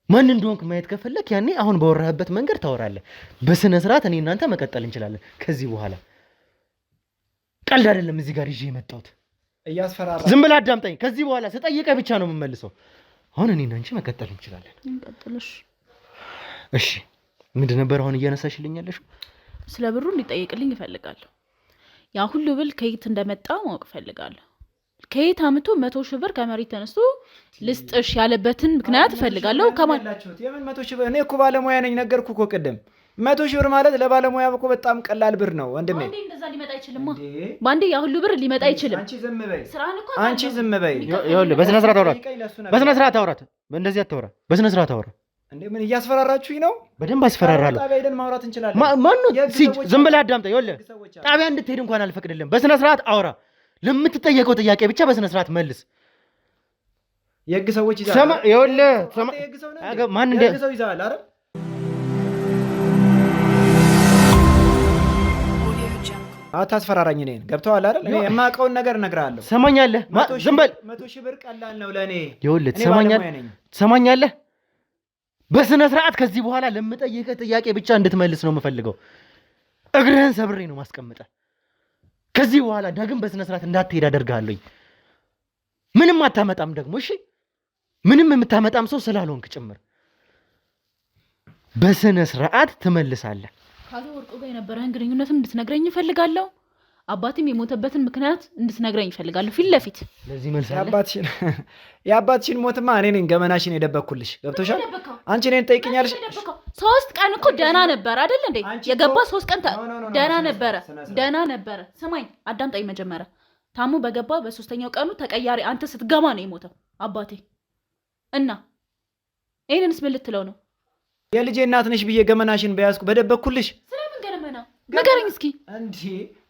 ማን እንደሆንክ ማየት ከፈለክ ያኔ አሁን ባወራህበት መንገድ ታወራለህ። በስነ ስርዓት እኔ እናንተ መቀጠል እንችላለን። ከዚህ በኋላ ቀልድ አይደለም እዚህ ጋር ይዤ የመጣሁት። እያስፈራራ ዝም ብለህ አዳምጠኝ። ከዚህ በኋላ ስጠይቀህ ብቻ ነው የምመልሰው። አሁን እኔና አንቺ መቀጠል እንችላለን። እንቀጥልሽ። እሺ ምንድን ነበር አሁን እያነሳሽልኝ ያለሽው? ስለ ብሩ እንዲጠይቅልኝ እፈልጋለሁ። ያ ሁሉ ብል ከየት እንደመጣ ማወቅ እፈልጋለሁ። ከየት አምቶ 100,000 ብር ከመሬት ተነስቶ ልስጥሽ ያለበትን ምክንያት እፈልጋለሁ። ከማን የምን 100,000 ብር? እኔ እኮ ባለሙያ ነኝ፣ ነገርኩህ እኮ ቅድም። 100,000 ብር ማለት ለባለሙያ እኮ በጣም ቀላል ብር ነው ወንድሜ። ባንዴ እንደዛ ሊመጣ አይችልም። ባንዴ ያ ሁሉ ብር ሊመጣ አይችልም። አንቺ ዝም በይ፣ አንቺ ዝም በይ። ይኸውልህ በስነ ስርዓት አውራት፣ በስነ ስርዓት አውራት። እንደዚህ አታውራ፣ በስነ ስርዓት አውራ። እንዴ ምን እያስፈራራችሁኝ ነው? በደንብ አስፈራራለሁ። ጣቢያ ሄደን ማውራት እንችላለን። ማን ነው? ዝም ብለህ አዳምጠኝ። ይኸውልህ ጣቢያ እንድትሄድ እንኳን አልፈቅድልህም። በስነ ስርዓት አውራ። ለምትጠየቀው ጥያቄ ብቻ በስነ ስርዓት መልስ። የህግ ሰዎች ይዛል። ይኸውልህ ማን እንደ ሰው ይዛል አይደል? አታስፈራራኝ። እኔን ገብተዋል አይደል? እኔ የማውቀውን ነገር እነግርሃለሁ። ትሰማኛለህ? ዝም በል። 100,000 ብር ቀላል ነው ለእኔ። ይኸውልህ ትሰማኛለህ? በስነ ስርዓት ከዚህ በኋላ ለምጠይቅህ ጥያቄ ብቻ እንድትመልስ ነው የምፈልገው። እግርህን ሰብሬ ነው ማስቀምጠህ። ከዚህ በኋላ ዳግም በስነ ስርዓት እንዳትሄድ አደርግሃለሁ። ምንም አታመጣም ደግሞ። እሺ ምንም የምታመጣም ሰው ስላልሆንክ ጭምር በስነ ስርዓት ትመልሳለህ። ካለ ወርቁ ጋር የነበረህን ግንኙነትን እንድትነግረኝ እፈልጋለሁ። አባቴም የሞተበትን ምክንያት እንድትነግረኝ እፈልጋለሁ ፊት ለፊት። ለዚህ መልስ አለ። የአባትሽን ሞትማ እኔ ነኝ ገመናሽን የደበኩልሽ። ገብቶሻል? አንቺ እኔን ጠይቅኛለሽ። 3 ቀን እኮ ደህና ነበር አይደል እንዴ? የገባ 3 ቀን ደህና ነበረ። ስማኝ አዳምጠኝ መጀመሪያ። ታሙ በገባ በ3ኛው ቀኑ ተቀያሪ አንተ ስትገባ ነው የሞተው አባቴ። እና ይሄንንስ ምን ልትለው ነው? የልጄ እናት ነሽ ብዬ ገመናሽን በያዝኩ በደበኩልሽ። ስለምን ገመና ንገረኝ እስኪ። እንዴ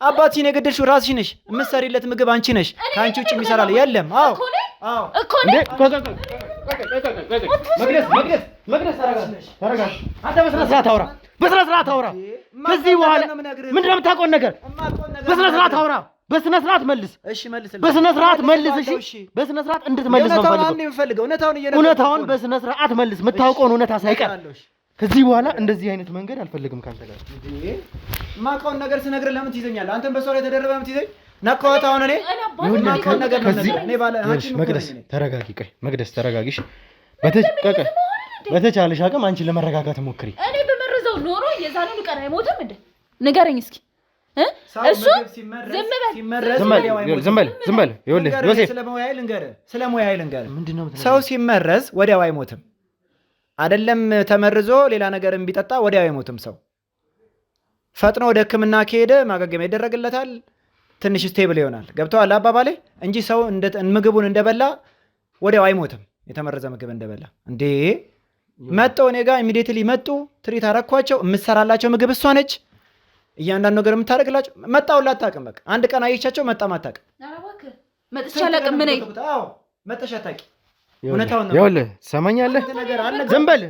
አባትሽን የገደልሽው ራስሽ ነሽ። የምትሰሪለት ምግብ አንቺ ነሽ። ከአንቺ ውጭ የሚሰራል የለም። አዎ እኮ ነው። መቅደስ ተረጋሽ። አንተ በስነ ስርዓት አውራ፣ በስነ ስርዓት አውራ። ከዚህ በኋላ ምንድን ነው የምታውቀውን ነገር በስነ ስርዓት አውራ፣ በስነ ስርዓት መልስ። እሺ መልስ፣ በስነ ስርዓት መልስ። እሺ በስነ ስርዓት እንድትመልስ ነው የምፈልገው። እውነታውን በስነ ስርዓት መልስ፣ የምታውቀውን እውነታ ሳይቀር። ከዚህ በኋላ እንደዚህ አይነት መንገድ አልፈልግም ካንተ ጋር። የማውቀውን ነገር ስነግርህ ለምን ትይዘኛለህ? አንተም በሰው ላይ ተደረበ ለምን ትይዘኝ? ነካዋት አሁን እኔ የማውቀውን ነገር ነው እኔ ባለ መቅደስ ተረጋጊ። ቆይ መቅደስ ተረጋጊሽ። በተቻለሽ አቅም አንቺ ለመረጋጋት ሞክሪ። እኔ በመረዘው ኖሮ የዛሬው ቀን አይሞትም እንዴ? ንገረኝ እስኪ። እሱ ዝም በል። ይኸውልህ ዮሴፍ ስለ ሙያዬ ልንገርህ። ሰው ሲመረዝ ወዲያው አይሞትም። አይደለም ተመርዞ ሌላ ነገርም ቢጠጣ ወዲያው አይሞትም። ሰው ፈጥኖ ወደ ሕክምና ከሄደ ማገገሚያ ይደረግለታል፣ ትንሽ ስቴብል ይሆናል። ገብተዋል አባባሌ? እንጂ ሰው ምግቡን እንደበላ ወዲያው አይሞትም። የተመረዘ ምግብ እንደበላ እንዴ መጠው እኔ ጋር ኢሚዲየትሊ መጡ። ትሪት አረኳቸው። የምትሰራላቸው ምግብ እሷ ነች። እያንዳንዱ ነገር የምታደርግላቸው መጣሁላት አታውቅም። በቃ አንድ ቀን አየቻቸው መጣም አታውቅም። መጥቼ አላውቅም። ምን መጥተሽ አታውቂም። ይኸውልህ ትሰማኛለህ? ዝም በል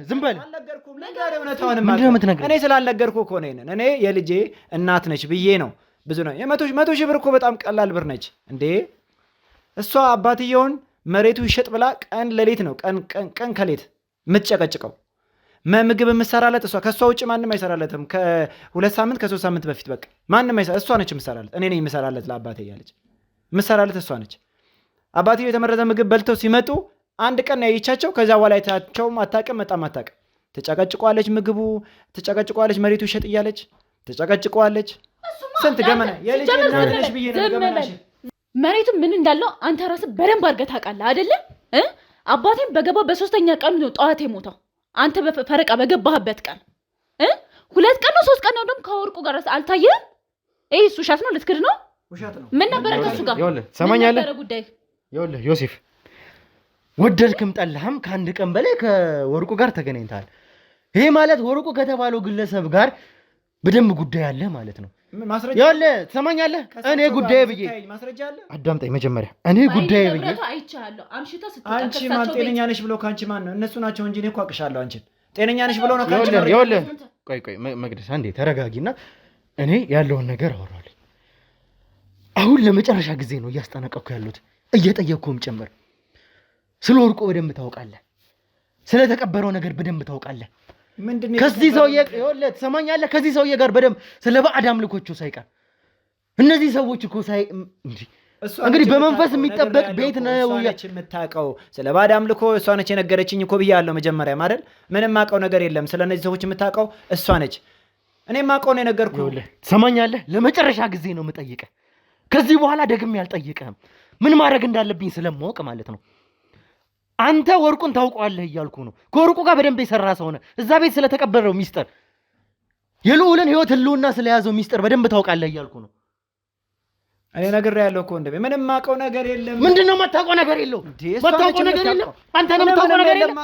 እኔ ስላልነገርኩህ እኮ ነው። እኔ የልጄ እናት ነች ብዬ ነው ብዙ ነው። 100,000 ብር እኮ በጣም ቀላል ብር ነች እንዴ። እሷ አባትየውን መሬቱ ይሸጥ ብላ ቀን ሌሊት ነው ቀን ከሌት የምትጨቀጭቀው። ምግብ የምትሰራለት እሷ። ከእሷ ውጭ ማንም አይሰራለትም። ከ2 ሳምንት ከ3 ሳምንት በፊት በቃ ማንም እሷ ነች የምትሰራለት። እኔ ነኝ የምሰራለት ለአባቴ እያለች የምትሰራለት እሷ ነች። አባትየው የተመረዘ ምግብ በልተው ሲመጡ አንድ ቀን ያይቻቸው። ከዛ በኋላ አይታቸውም አታውቅም። መጣም አታውቅም። ትጨቀጭቋለች። ምግቡ ትጨቀጭቋለች። መሬቱ ይሸጥ እያለች ትጨቀጭቋለች። ስንት ገመና የልጅ እናት ነሽ ብዬ ነው ገመናሽ። መሬቱ ምን እንዳለው አንተ ራስህ በደንብ አድርገህ ታውቃለህ አይደለ? አባቴም በገባ በ3ኛ ቀን ነው ጠዋት የሞተው። አንተ በፈረቃ በገባህበት ቀን 2 ቀን ነው 3 ቀን ነው ደግሞ ከወርቁ ጋር አልታየህም? ይሄ ውሸት ነው። ልትክድ ነው? ምን ነበረ ከሱ ጋር? ሰማኛለህ? ይኸውልህ ዮሴፍ ወደድክም ጠላህም ከአንድ ቀን በላይ ከወርቁ ጋር ተገናኝተሃል። ይሄ ማለት ወርቁ ከተባለው ግለሰብ ጋር በደንብ ጉዳይ አለ ማለት ነው። ማስረጃ ያለ ትሰማኛለህ? እኔ ጉዳይ ብዬ ማስረጃ አለ። አዳምጠኝ መጀመሪያ። እኔ ጉዳይ ብዬ አይቻለሁ። አምሽታ ስትወጣ አንቺ ማን ጤነኛ ነሽ ብሎ ካንቺ ማን ነው? እነሱ ናቸው እንጂ እኔ እኮ አቅሻለሁ። አንቺን ጤነኛ ነሽ ብሎ ነው ካንቺ ነው። ይኸውልህ ቆይ መቅደስ አንዴ ተረጋጊና እኔ ያለውን ነገር አወራለሁ። አሁን ለመጨረሻ ጊዜ ነው እያስጠነቀቅኩ ያሉት፣ እየጠየቅኩም ጭምር። ስለ ወርቁ በደንብ ታውቃለህ፣ ስለተቀበረው ነገር በደንብ ታውቃለህ። ከዚህ ሰውዬ ይኸውልህ ትሰማኛለህ? ከዚህ ሰውዬ ጋር በደንብ ስለ ባዕድ አምልኮቹ ሳይቀር እነዚህ ሰዎች እኮ እንግዲህ በመንፈስ የሚጠበቅ ቤት ነው የምታውቀው። ስለ ባዕድ አምልኮ እሷ ነች የነገረችኝ እኮ ብያለሁ መጀመሪያ አይደል? ምንም የማውቀው ነገር የለም። ስለ እነዚህ ሰዎች የምታውቀው እሷ ነች። እኔ የማውቀው ነው የነገርኩህ። ትሰማኛለህ? ለመጨረሻ ጊዜ ነው የምጠይቅህ። ከዚህ በኋላ ደግሜ አልጠይቅህም። ምን ማድረግ እንዳለብኝ ስለማወቅ ማለት ነው። አንተ ወርቁን ታውቀዋለህ እያልኩ ነው። ከወርቁ ጋር በደንብ የሰራ ሰው ነህ። እዛ ቤት ስለተቀበረው ሚስጥር፣ የልዑልን ህይወት ህልውና ስለያዘው ሚስጥር በደንብ ታውቃለህ እያልኩ ነው። እኔ ነግሬሃለሁ እኮ እንደቤ ምንም የማውቀው ነገር የለም። ምንድነው የማታውቀው ነገር የለው? የማታውቀው ነገር የለም። አንተ ነው የምታውቀው ነገር የለም።